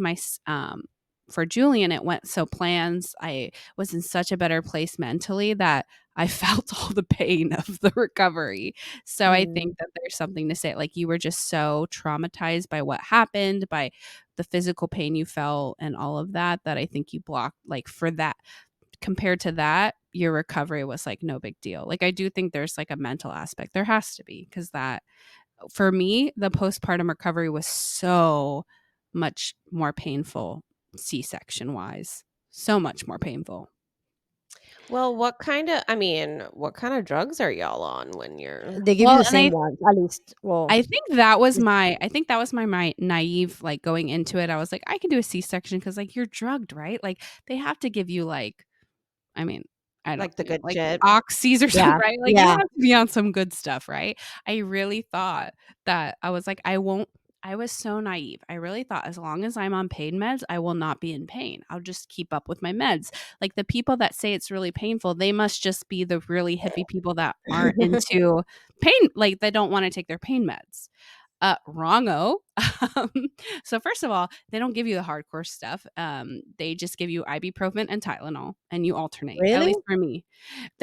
for Julian, it went so plans. I was in such a better place mentally that I felt all the pain of the recovery. So I think Mm. that there's something to say. Like you were just so traumatized by what happened, by the physical pain you felt and all of that, that I think you blocked like for that compared to that, your recovery was like no big deal. Like I do think there's like a mental aspect. There has to be because that for me, the postpartum recovery was so much more painful C-section wise. So much more painful. Well, what kind of drugs are y'all on when you're They give you Well, the and same ones, at least. Well, I think that was my naive like going into it. I was like, I can do a C-section because like you're drugged, right? Like they have to give you like I mean, I don't like the good like shit? oxys or something, yeah, right? Like you yeah. have to be on some good stuff, right? I really thought that I was like, I won't I was so naive. I really thought as long as I'm on pain meds, I will not be in pain. I'll just keep up with my meds. Like the people that say it's really painful, they must just be the really hippie people that aren't into pain, like they don't want to take their pain meds. Wrongo. Um, so first of all, they don't give you the hardcore stuff. They just give you ibuprofen and Tylenol, and you alternate. At Really? least for me,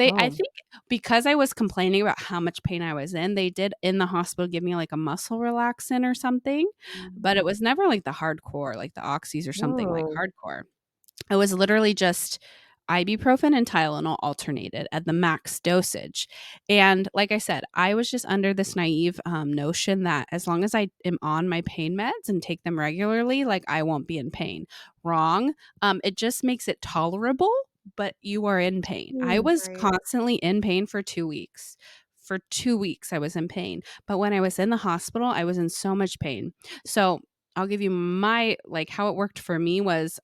I Oh. think because I was complaining about how much pain I was in, they did in the hospital give me like a muscle relaxant or something, but it was never like the hardcore, like the oxys or something like Oh. hardcore. It was literally just ibuprofen and Tylenol alternated at the max dosage. And like I said, I was just under this naive notion that as long as I am on my pain meds and take them regularly, like I won't be in pain. Wrong. It just makes it tolerable, but you are in pain. I was Right. constantly in pain for 2 weeks. For 2 weeks, I was in pain. But when I was in the hospital, I was in so much pain. So I'll give you my, like, how it worked for me was,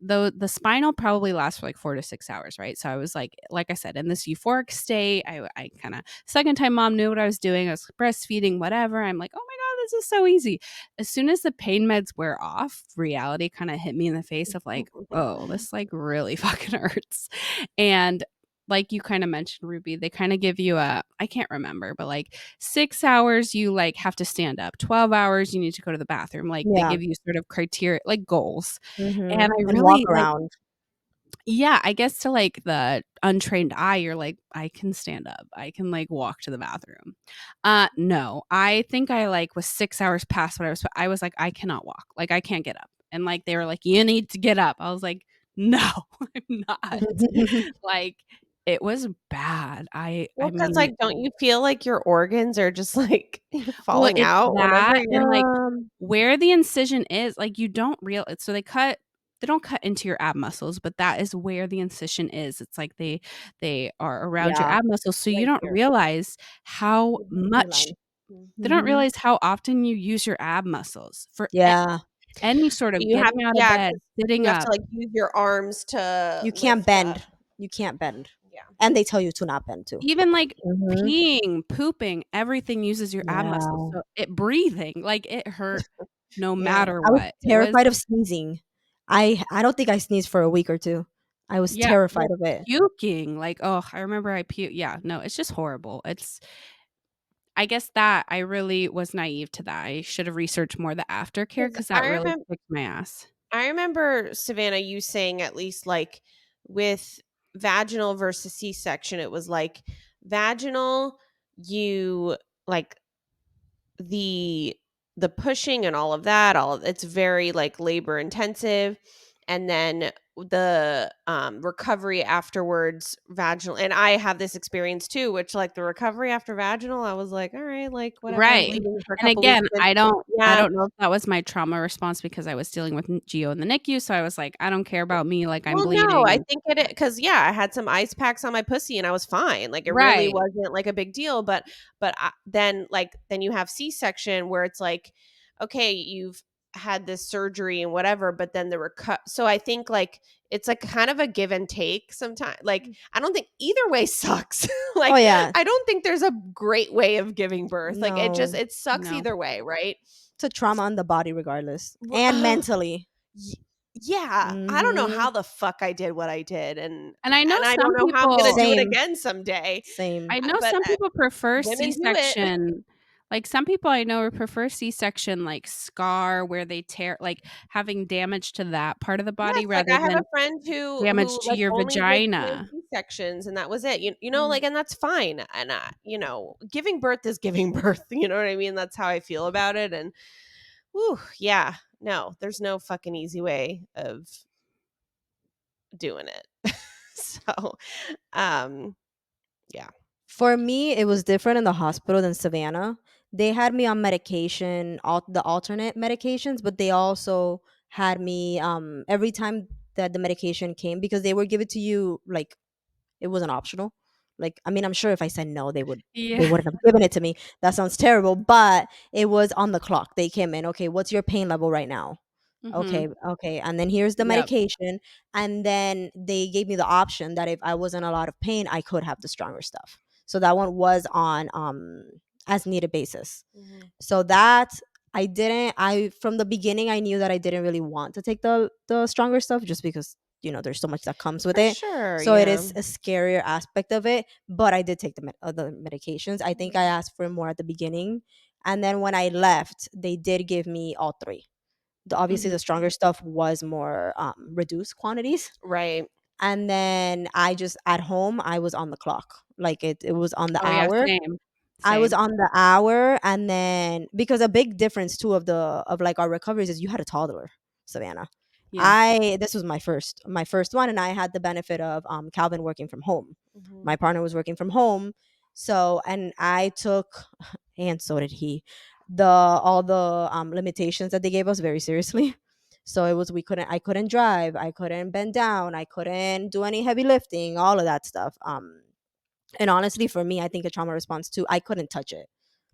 though the spinal probably lasts for like 4 to 6 hours, right? So I was like I said, in this euphoric state. I kind of, second time mom knew what I was doing. I was breastfeeding, whatever. I'm like, oh my God, this is so easy. As soon as the pain meds wear off, reality kind of hit me in the face of like, oh, this like really fucking hurts. And like you kind of mentioned, Ruby, they kind of give you a, I can't remember, but like 6 hours, you like have to stand up. 12 hours, you need to go to the bathroom. Like they Yeah. give you sort of criteria, like goals. And I And walk really like, around. yeah, I guess to like the untrained eye, you're like, I can stand up. I can like walk to the bathroom. No, I think I like was 6 hours past what I was like, I cannot walk. Like I can't get up. And like they were like, you need to get up. I was like, no, I'm not. Like it was bad. I Well, because mean, like, don't you feel like your organs are just like well, falling it's out whenever that and, you're like, where the incision is, like, you don't real so they don't cut into your ab muscles, but that is where the incision is. It's like they are around your Yeah, ab muscles, so you right don't here. realize how The B much line. they don't Mhm. realize how often you use your ab muscles for Yeah. any sort of you have getting out of yeah, bed, 'cause sitting you have to, up. like, use your arms to You can't lift up. bend. You can't bend. Yeah. And they tell you to not bend too. Even, like, Mhm. peeing, pooping, everything uses your ab muscles, Yeah. so it breathing, like, it hurt no Yeah. matter I was what. It was terrified of sneezing. I don't think I sneezed for a week or 2. I was yeah, terrified well, of it. puking, like, oh, I remember I puked yeah, no, it's just horrible. It's I guess that I really was naive to that. I should have researched more the aftercare 'Cause because that really kicked my ass. I remember, Savannah, you saying at least, like, with vaginal versus C-section, it was, like, vaginal, you like, the the pushing and all of that, it's very, like, labor intensive, and then the, recovery afterwards, vaginal and I have this experience too, which, like, the recovery after vaginal, I was like, "Alright, like, whatever, I was Right, bleeding for a and couple weeks again, and" I yeah. don't know if that was my trauma response because I was dealing with N Geo in the NICU, so I was like, "I don't care about me, like, I'm Well, no, I bleeding." think it because yeah, I had some ice packs on my pussy and I was fine. Like it really Right. wasn't like a big deal. But then then you have C-section where it's like, okay, you've had this surgery and whatever, but then the so I think like it's like kind of a give and take sometimes. Like I don't think either way sucks. Oh, Like yeah. I don't think there's a great way of giving birth. Like No. it sucks No. either way, right? It's a trauma on the body regardless, and Ugh. mentally. Y yeah, I don't know Mhm. how the fuck I did what I did, And I know and I some don't know how I'm gonna people do it Same, again someday, same. I know but, some people prefer women do it. C-section. Like, some people I know prefer C-section, like, scar where they tear like, having damage to that part of the Yes, body like, rather I have a than friend damage who, to like, your only did planned vagina. C-sections, and that was it, you know, Mm. like, and that's fine, and, giving birth is giving birth, you know what I mean? That's how I feel about it, and, whew, yeah, no, there's no fucking easy way of doing it. So, um, yeah. For me, it was different in the hospital than Savannah. They had me on medication, the alternate medications, but they also had me every time that the medication came, because they would give it to you like it wasn't optional. Like, I mean, I'm sure if I said no, they Yeah. wouldn't have given it to me. That sounds terrible, but it was on the clock. They came in, okay, what's your pain level right now? Mhm. Okay, okay. And then here's the Yep. medication. And then they gave me the option that if I was in a lot of pain, I could have the stronger stuff. So that one was on as needed basis. Mhm. So that I from the beginning I knew that I didn't really want to take the stronger stuff, just because there's so much that comes with For it. sure, So it yeah. is a scarier aspect of it, but I did take the other medications. I think I Mhm. asked for more at the beginning, and then when I left, they did give me all three. Obviously Mhm. the stronger stuff was more reduced quantities, Right. and then I just at home I was on the clock, like it was on the Oh, yeah, hour. same. I was Same. on the hour, and then because a big difference too of like our recoveries is you had a toddler, Savannah. Yeah. This was my first one, and I had the benefit of Calvin working from home. Mhm. My partner was working from home, so and I took and so did he the all the limitations that they gave us very seriously. So it was I couldn't drive, I couldn't bend down, I couldn't do any heavy lifting, all of that stuff. And honestly, for me, I think a trauma response too. I couldn't touch it.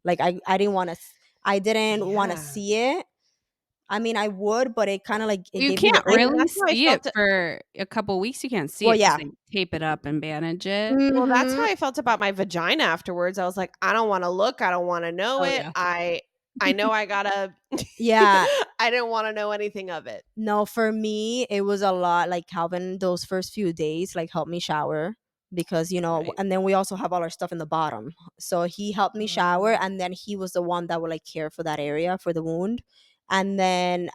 Like I didn't want to. I didn't want to Yeah. see it. I mean, I would, but it kind of like it You gave me can't the I mean, ick. really that's how I see it felt for a couple weeks. You can't see Well, it because yeah. they tape it up and bandage it. well, that's how Mhm. I felt about my vagina afterwards. I was like, I don't wanna look, I don't wanna know Oh, it. yeah. I know I gotta Yeah. I didn't wanna know anything of it. No, for me, it was a lot. Like Calvin, those first few days, like helped me shower because Right. and then we also have all our stuff in the bottom. So he helped me shower, and then he was the one that would like care for that area for the wound, and then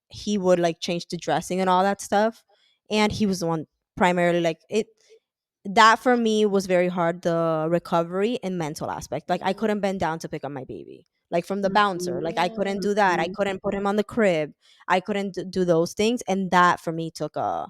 he would like change the dressing and all that stuff, and he was the one primarily like it. That for me was very hard, the recovery and mental aspect. Like I Mhm. couldn't bend down to pick up my baby. Like from the bouncer, like I couldn't Yeah. do that. I Mhm. couldn't put him on the crib. I couldn't do those things, and that for me took a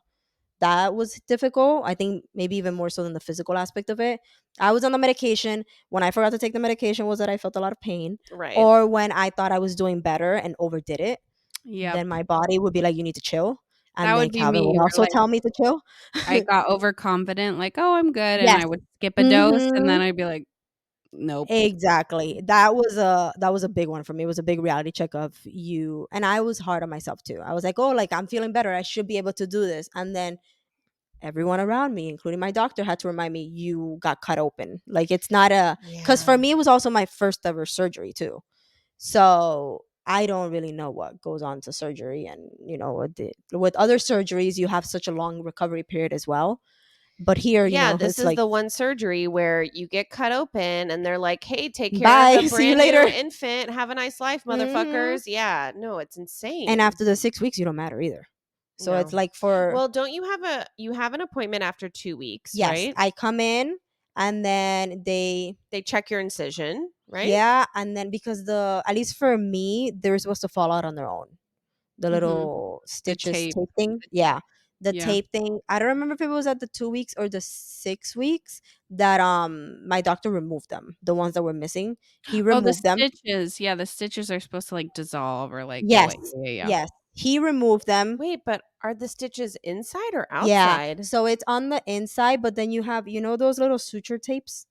that was difficult. I think maybe even more so than the physical aspect of it. I was on the medication. When I forgot to take the medication was that I felt a lot of pain, Right. or when I thought I was doing better and overdid it, Yep. then my body would be like, "You need to chill," That and then would be Calvin me, would where, also like, tell me to chill. I got overconfident, like, "Oh, I'm good," and Yes. I would skip a dose, and then Mhm. I'd be like, "Nope." Exactly. That was a big one for me. It was a big reality check of you, and I was hard on myself too. I was like, "Oh, like I'm feeling better. I should be able to do this." And then everyone around me, including my doctor, had to remind me, "You got cut open." Like it's not a cuz Yeah. for me it was also my first ever surgery too. So, I don't really know what goes on to surgery, and with other surgeries you have such a long recovery period as well. But here, Yeah, this it's is like, the one surgery where you get cut open and they're like, "Hey, take care of "Bye, a see you brand later." new infant. Have a nice life, Mhm. motherfuckers." Yeah, no, it's And insane. after the 6 weeks, you don't matter either. So it's No. like for Well, don't you have an appointment after 2 weeks, yes, right? I come in and then They check your incision, right? yeah, and then because at least for me, they were supposed to fall out on their own. The Mhm. little The stitches tape. tape thing. The tape. Yeah. The Yeah. tape thing. I don't remember if it was at the 2 weeks or the 6 weeks that my doctor removed them. The ones that were missing. He Oh, the removed them. stitches. Yeah, the stitches are supposed to, like, dissolve or, like, go Yes. away. Yeah, yeah, yeah. Yes. He removed them. Wait, but are the stitches inside or Yeah. outside? So it's on the inside, but then you have, those little suture tapes?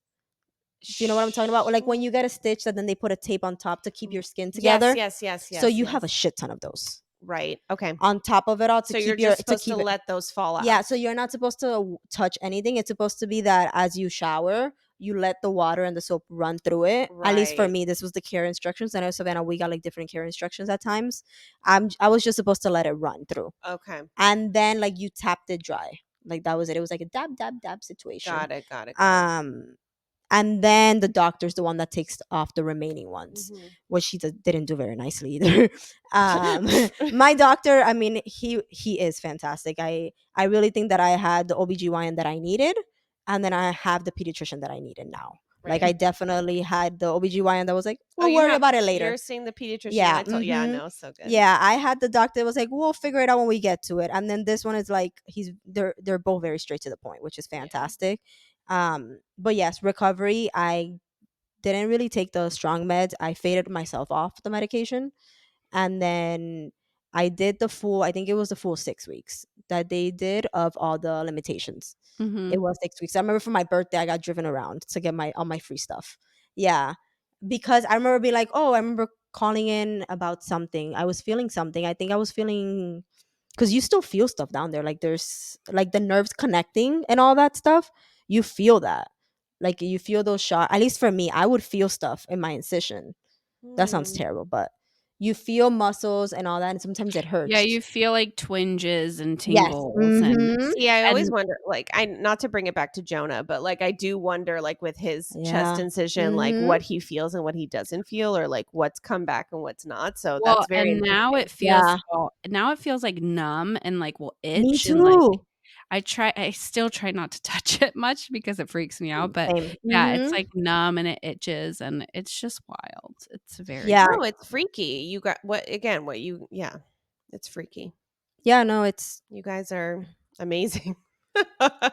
Do you know what I'm talking about? Like when you get a stitch that then they put a tape on top to keep your skin Yes, together. yes, yes, So yes, you have a yes. shit ton of those Right. Okay. on top of it all to So you're keep just to supposed to keep it. let those fall Yeah, out. so you're not supposed to touch anything. It's supposed to be that as you shower, you let the water and the soap run through it. At least for Right. me, this was the care instructions. I know Savannah, we got like different care instructions at times. I was just supposed to let it run through, Okay. and then like you tapped it dry. Like that was it. It was like a dab dab dab situation. Got it. Got it. Got it. Um, and then the doctor's the one that takes off the remaining ones, Mhm. which she didn't do very nicely either. My doctor, I mean, he is fantastic. I really think that I had the OBGYN that I needed, and then I have the pediatrician that I needed now. Like Right. I definitely had the OBGYN that was like, Oh, we'll worry about it later. you're seeing the pediatrician that Yeah. I told, yeah, Mm-hmm. no, so good. Yeah, I had the doctor that was like, we'll figure it out when we get to it. And then this one is like they're both very straight to the point, which is Yeah. fantastic. But yes, recovery, I didn't really take the strong meds. I faded myself off the medication. And then I did I think it was the full 6 weeks that they did of all the limitations. It Mhm. was 6 weeks. I remember for my birthday, I got driven around to get all my free stuff. Yeah. Because I remember being like, oh, I remember calling in about something. I was feeling something. I think I was feeling, because you still feel stuff down there. Like there's like the nerves connecting and all that stuff. You feel that. Like you feel those shots. At least for me, I would feel stuff in my incision. That sounds Hmm. terrible, but you feel muscles and all that, and sometimes it Yeah, you hurts. feel, like, twinges and Yes. tingles Mm-hmm. See, I always and wonder, like, I not to bring it back to Jonah, but like I do wonder, like with his chest Yeah. incision, like Mm-hmm. what he feels and what he doesn't feel, or like what's come back and what's not. So well, that's very and interesting. Yeah. now it feels, like, numb and, like, will Me itch and, like too. I still try not to touch it much because it freaks me out, but, Same. yeah, it's, Mm-hmm. like, numb and it itches, and it's just wild. It's very Yeah. No, it's freaky. You got what again? What you? Yeah, it's freaky. Yeah, no, it's You guys are amazing.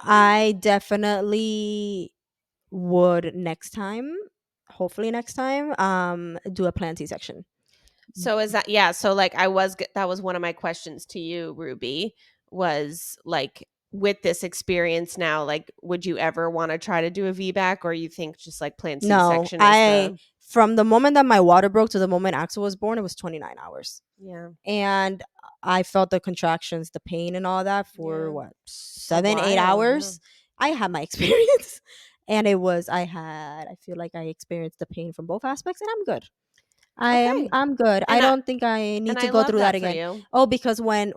I definitely would next time, hopefully next time, do a planned C-section. So is that so like that was one of my questions to you, Ruby, was like with this experience now, like would you ever want to try to do a VBAC, or you think just like planned No, C-section is I the from the moment that my water broke to the moment Axel was born, it was 29 hours. yeah. And I felt the contractions, the pain and all that for Yeah. what, A 7, 8 while, yeah. hours. I had my experience. And I feel like I experienced the pain from both aspects, and I'm good. Okay. I'm good. I And I don't think I need and to I go love through that that for again. you. Oh, because when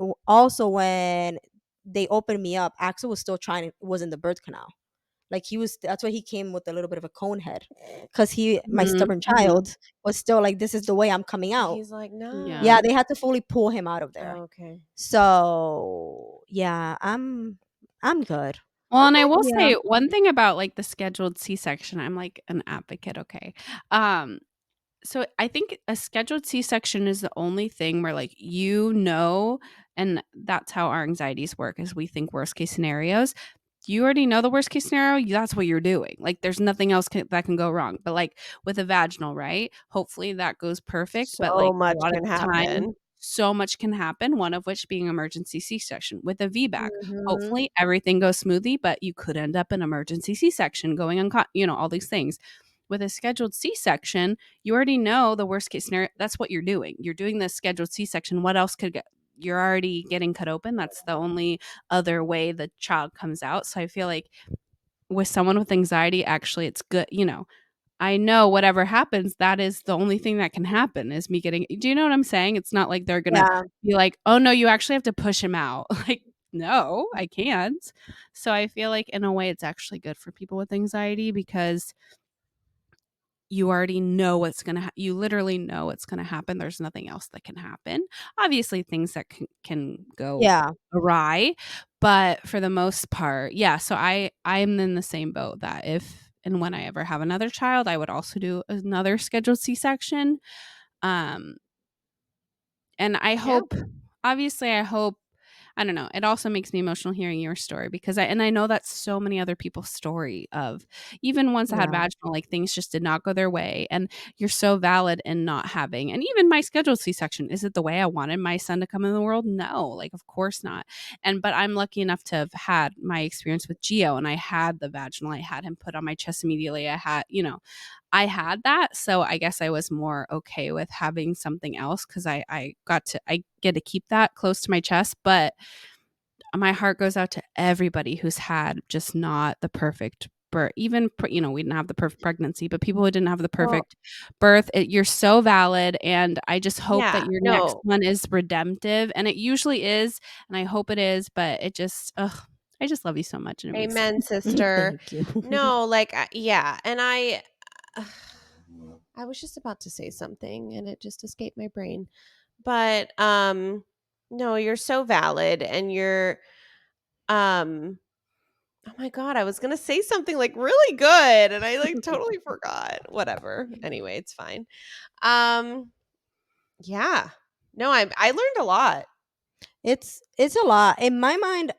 they opened me up, Axel was still was in the birth canal. Like that's why he came with a little bit of a cone head, because my Mhm, stubborn mhm. child was still like, this is the way I'm coming out. He's like, Yeah, Yeah. they "No." had to fully pull him out of there. Oh, okay. So yeah, I'm good. Well, and I Okay. will Yeah. say one thing about, like, the scheduled C-section, I'm, like, an advocate, okay? Um, so I think a scheduled C-section is the only thing where, like, and that's how our anxieties work, is we think worst case scenarios. You already know the worst case scenario, that's what you're doing. Like, there's nothing else that can go wrong. But, like, with a vaginal, right? Hopefully, that goes perfect, but, So like, a much lot of can the time, happen. so much can happen, one of which being emergency C-section. With a VBAC, Mhm. hopefully, everything goes smoothly, but you could end up in emergency C-section, going all these things. With a scheduled C-section, you already know the worst case scenario. That's what you're doing. You're doing this scheduled C-section. What else could get you're already getting cut open. That's the only other way the child comes out. So I feel like with someone with anxiety, actually, it's good. I know whatever happens, that is the only thing that can happen is me getting. Do you know what I'm saying? It's not like they're going to Yeah. be like, oh, no, you actually have to push him out. Like, no, I can't. So I feel like in a way, it's actually good for people with anxiety because you already know what's going to you literally know what's going to happen. There's nothing else that can happen. Obviously things that can go Yeah. awry, but for the most part, yeah, so I'm in the same boat that if and when I ever have another child, I would also do another scheduled C-section. Um and Yeah. I hope, I don't know, it also makes me emotional hearing your story because I know that's so many other people's story of even once I had Yeah. vaginal, like things just did not go their way. And you're so valid in not having, and even my scheduled C-section, is it the way I wanted my son to come in the world? No, like, of course not. But I'm lucky enough to have had my experience with Geo, and I had the vaginal, I had him put on my chest immediately. I had that, so I guess I was more okay with having something else because I get to keep that close to my chest, but my heart goes out to everybody who's had just not the perfect birth. Even we didn't have the perfect pregnancy, but people who didn't have the Well, perfect birth, you're so valid, and I just hope that yeah. your next No. one is redemptive, and it usually is, and I hope it is, but it just ugh, I just love you so much, and it makes Amen, sister. Thank you. No, like yeah, and I was just about to say something and it just escaped my brain. But no, you're so valid and you're um oh my god, I was going to say something like really good and I like totally forgot. Whatever. Anyway, it's fine. Um yeah. No, I learned a lot. It's a lot. In my mind,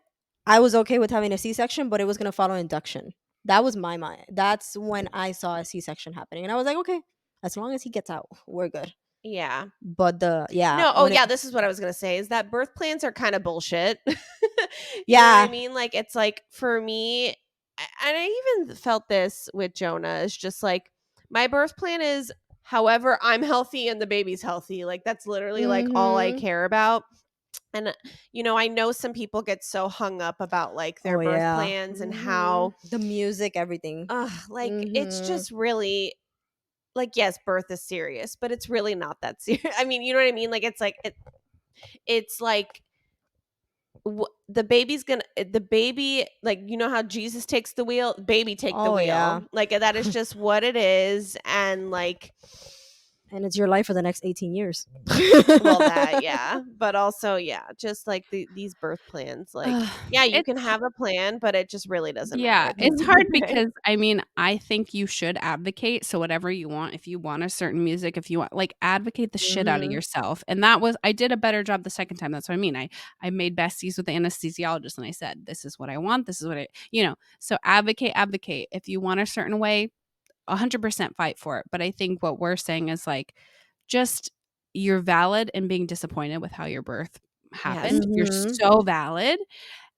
I was okay with having a C-section, but it was gonna follow induction. That was my mind. That's when I saw a C-section happening, and I was like, okay, as long as he gets out, we're good. Yeah. But No, oh when it yeah, this is what I was gonna say is that birth plans are kind of bullshit. You know what I yeah. mean? Like it's like for me, and I even felt this with Jonah, is just like my birth plan is however I'm healthy and the baby's healthy. Like that's literally like all I Mhm. care about. And I know some people get so hung up about like their Oh birth yeah. plans and Mhm. how The music, everything. like it's Mhm. just really like yes, birth is serious, but it's really not that serious. I mean, you know what I mean? Like it's like the baby, like how Jesus takes the wheel, baby take the Oh yeah. wheel, like that is just what it is. And like And it's your life for the next 18 years. Well, that, yeah. But also, yeah, just like these birth plans, like, yeah, you can have a plan, but it just really doesn't matter. It's hard because, I mean, I think you should advocate. So whatever you want, if you want a certain music, if you want, like, advocate the shit out of yourself. And I did a better job the second time. That's what I mean. I made besties with the anesthesiologist and I said, this is what I want. This is what so advocate. If you want a certain way, 100% fight for it. But I think what we're saying is like, just you're valid in being disappointed with how your birth happened. Yes. You're so valid.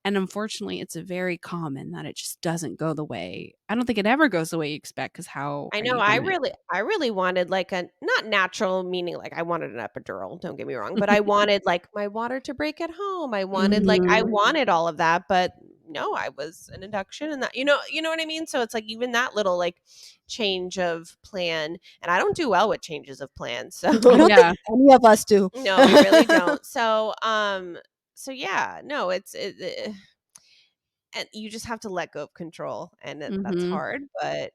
And unfortunately, it's very common that it just doesn't go the way. I don't think it ever goes the way you expect because how I are know. you I gonna really wanted like a not natural, meaning like I wanted an epidural. Don't get me wrong, but I wanted like my water to break at home. I wanted I wanted all of that, but no, I was an induction, and that you know what I mean. So it's like even that little like change of plan, and I don't do well with changes of plans. So I don't think any of us do. no, we really don't. So yeah, no, and you just have to let go of control, and that's hard, but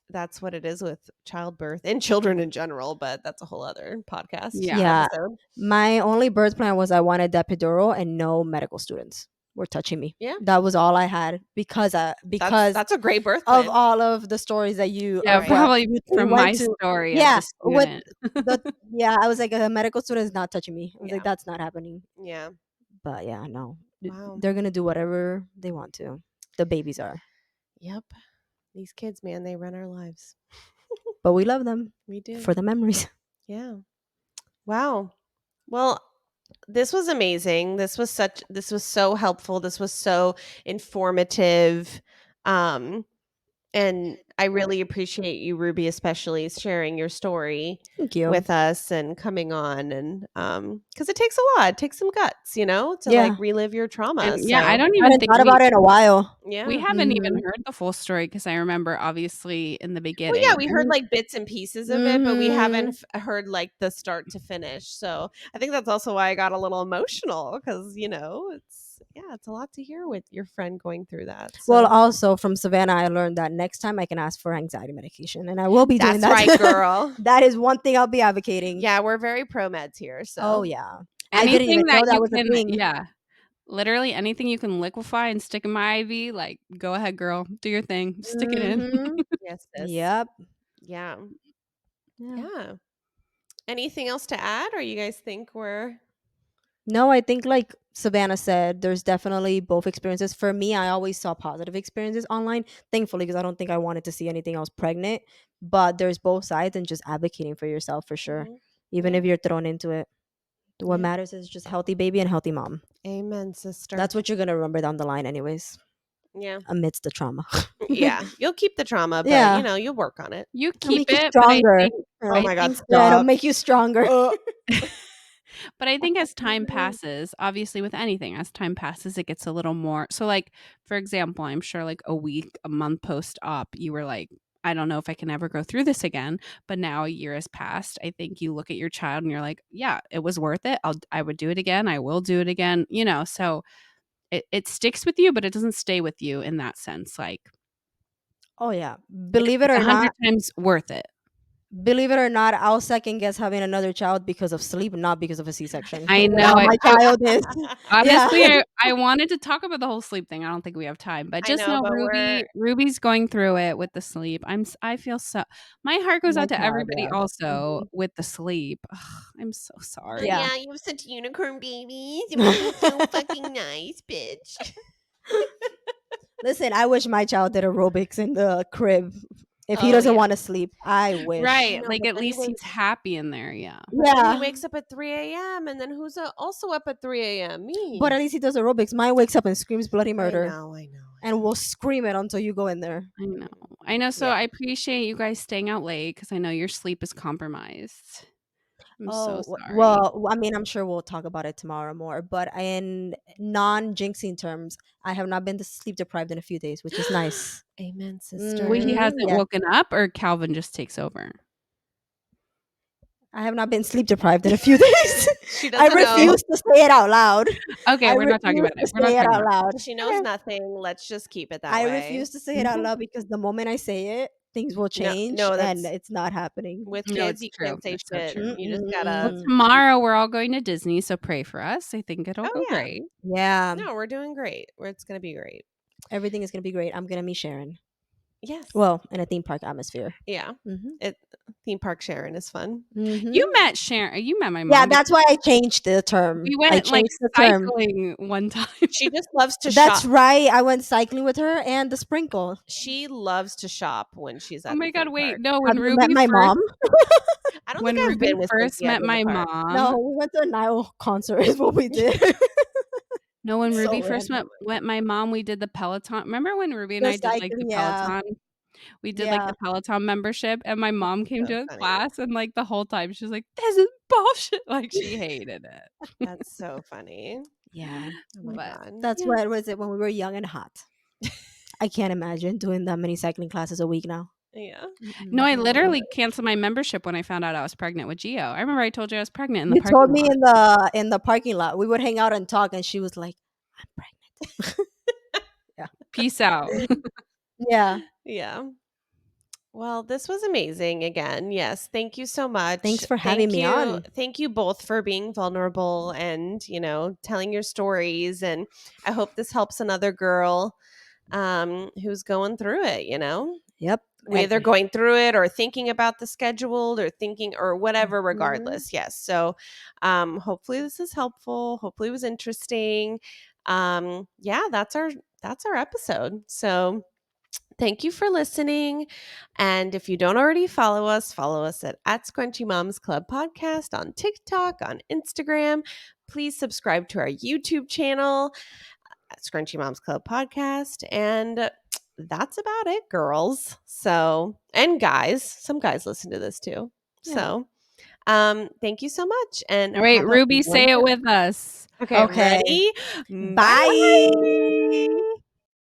that's what it is with childbirth and children in general, but that's a whole other podcast. Yeah. Episode. My only birth plan was I wanted the epidural and no medical students were touching me. Yeah. That was all I had because that's a great birth of plan. all of the stories that you probably from my story of the student. I was like, a medical student is not touching me. I was like, that's not happening. Yeah. But yeah, no. Wow. They're gonna do whatever they want to. The babies are. Yep. These kids, man, they run our lives. But we love them. We do. For the memories. Yeah. Wow. Well, this was amazing. This was so helpful. This was so informative. And I really appreciate you, Ruby, especially sharing your story with us and coming on, and because it takes a lot. It takes some guts, to like relive your trauma. And, I don't even think thought about it in a while. Yeah, we haven't even heard the full story because I remember obviously in the beginning. Well, yeah, we heard like bits and pieces of it, but we haven't heard like the start to finish. So I think that's also why I got a little emotional because it's a lot to hear with your friend going through that. So. Well, also from Savannah, I learned that next time I can ask for anxiety medication, and I will be doing that. That's right, girl. That is one thing I'll be advocating. Yeah, we're very pro meds here. So. Oh yeah, anything I didn't even know that was a thing. Yeah, literally anything you can liquefy and stick in my IV, like go ahead, girl, do your thing, stick it in. Yes. Sis. Yep. Yeah. Anything else to add, or you guys think we're? No, I think like Savannah said, there's definitely both experiences. For me, I always saw positive experiences online, thankfully, because I don't think I wanted to see anything else pregnant. But there's both sides, and just advocating for yourself for sure, even if you're thrown into it. What matters is just healthy baby and healthy mom. Amen, sister. That's what you're gonna remember down the line, anyways. Yeah. Amidst the trauma. Yeah, you'll keep the trauma, but you'll work on it. You keep it stronger. Oh my God, stop. Yeah, it'll make you stronger. But I think as time passes, obviously with anything, as time passes, it gets a little more. So like, for example, I'm sure like a month post-op, you were like, I don't know if I can ever go through this again. But now a year has passed. I think you look at your child and you're like, yeah, it was worth it. I would do it again. I will do it again. So it sticks with you, but it doesn't stay with you in that sense. Like, oh yeah, believe it or 100 times worth it. Believe it or not, I'll second guess having another child because of sleep, not because of a C-section. I know. My child is. Honestly, I wanted to talk about the whole sleep thing. I don't think we have time, but just know Ruby's going through it with the sleep. I feel so. My heart goes out to everybody also with the sleep. Ugh, I'm so sorry. Yeah, you have such unicorn babies. You're so fucking nice, bitch. Listen, I wish my child did aerobics in the crib. If he doesn't want to sleep, I wish. Right. Like at least he's happy in there. Yeah. Yeah. He wakes up at 3 a.m. and then who's also up at 3 a.m.? Me. But at least he does aerobics. Mine wakes up and screams bloody murder. I know. And we'll scream it until you go in there. I know. So I appreciate you guys staying out late because I know your sleep is compromised. I'm so sorry. Well, I mean, I'm sure we'll talk about it tomorrow more. But in non-jinxing terms, I have not been sleep deprived in a few days, which is nice. Amen, sister. Wait, he hasn't woken up, or Calvin just takes over? I have not been sleep deprived in a few days. I refuse to say it out loud. Okay, we're not talking about it. We're not talking about it. She knows nothing. Let's just keep it that way. I refuse to say it out loud because the moment I say it, things will change, and it's not happening. With No, kids, it's you true. can't say It's so shit. true. You just Well, gotta. tomorrow we're all going to Disney, so pray for us. I think it'll go yeah. great. Yeah. No, we're doing great. It's gonna be great. Everything is gonna be great. I'm gonna meet Sharon. Yes. Well, in a theme park atmosphere. Yeah. Theme park Sharon is fun. You met Sharon. You met my mom. Yeah, that's why I changed the term. We I went like changed the term. cycling one time. She just loves to That's shop. right. I went cycling with her and the sprinkle. She loves to shop when she's at Oh my the god! theme Wait, park. no. Have you met my mom? I don't When think I've Ruby been with first Cynthia met to the my park. No, mom. we went to a Nile concert. Is what we did. No, when So Ruby first random. met my mom, we did the Peloton. Remember when Ruby and The I did like the cycling, yeah. Peloton? We did like Yeah. the Peloton membership, and my mom came so to a funny. class, and like the whole time she was like, "This is bullshit." Like she hated it. That's so funny. Yeah. Oh my But god. That's yeah. what was it when we were young and hot. I can't imagine doing that many cycling classes a week now. Yeah. No, I literally canceled my membership when I found out I was pregnant with Gio. I remember I told you I was pregnant in the You parking told me lot. in the parking lot. We would hang out and talk, and she was like, "I'm pregnant." Yeah. Peace out. Yeah. Yeah. Well, this was amazing again. Yes. Thank you so much. Thanks for having me on. Thank you both for being vulnerable and, telling your stories. And I hope this helps another girl who's going through it, Yep. whether going through it or thinking about the schedule or thinking or whatever, regardless. Yes. So hopefully this is helpful. Hopefully it was interesting. Yeah, that's our episode. So thank you for listening. And if you don't already follow us at Scrunchy Moms Club Podcast on TikTok, on Instagram. Please subscribe to our YouTube channel at Scrunchy Moms Club Podcast. And that's about it, girls. So, and guys, some guys listen to this too. Yeah. So, thank you so much. And All right, Ruby, say it with us. Okay, ready? Bye. Bye.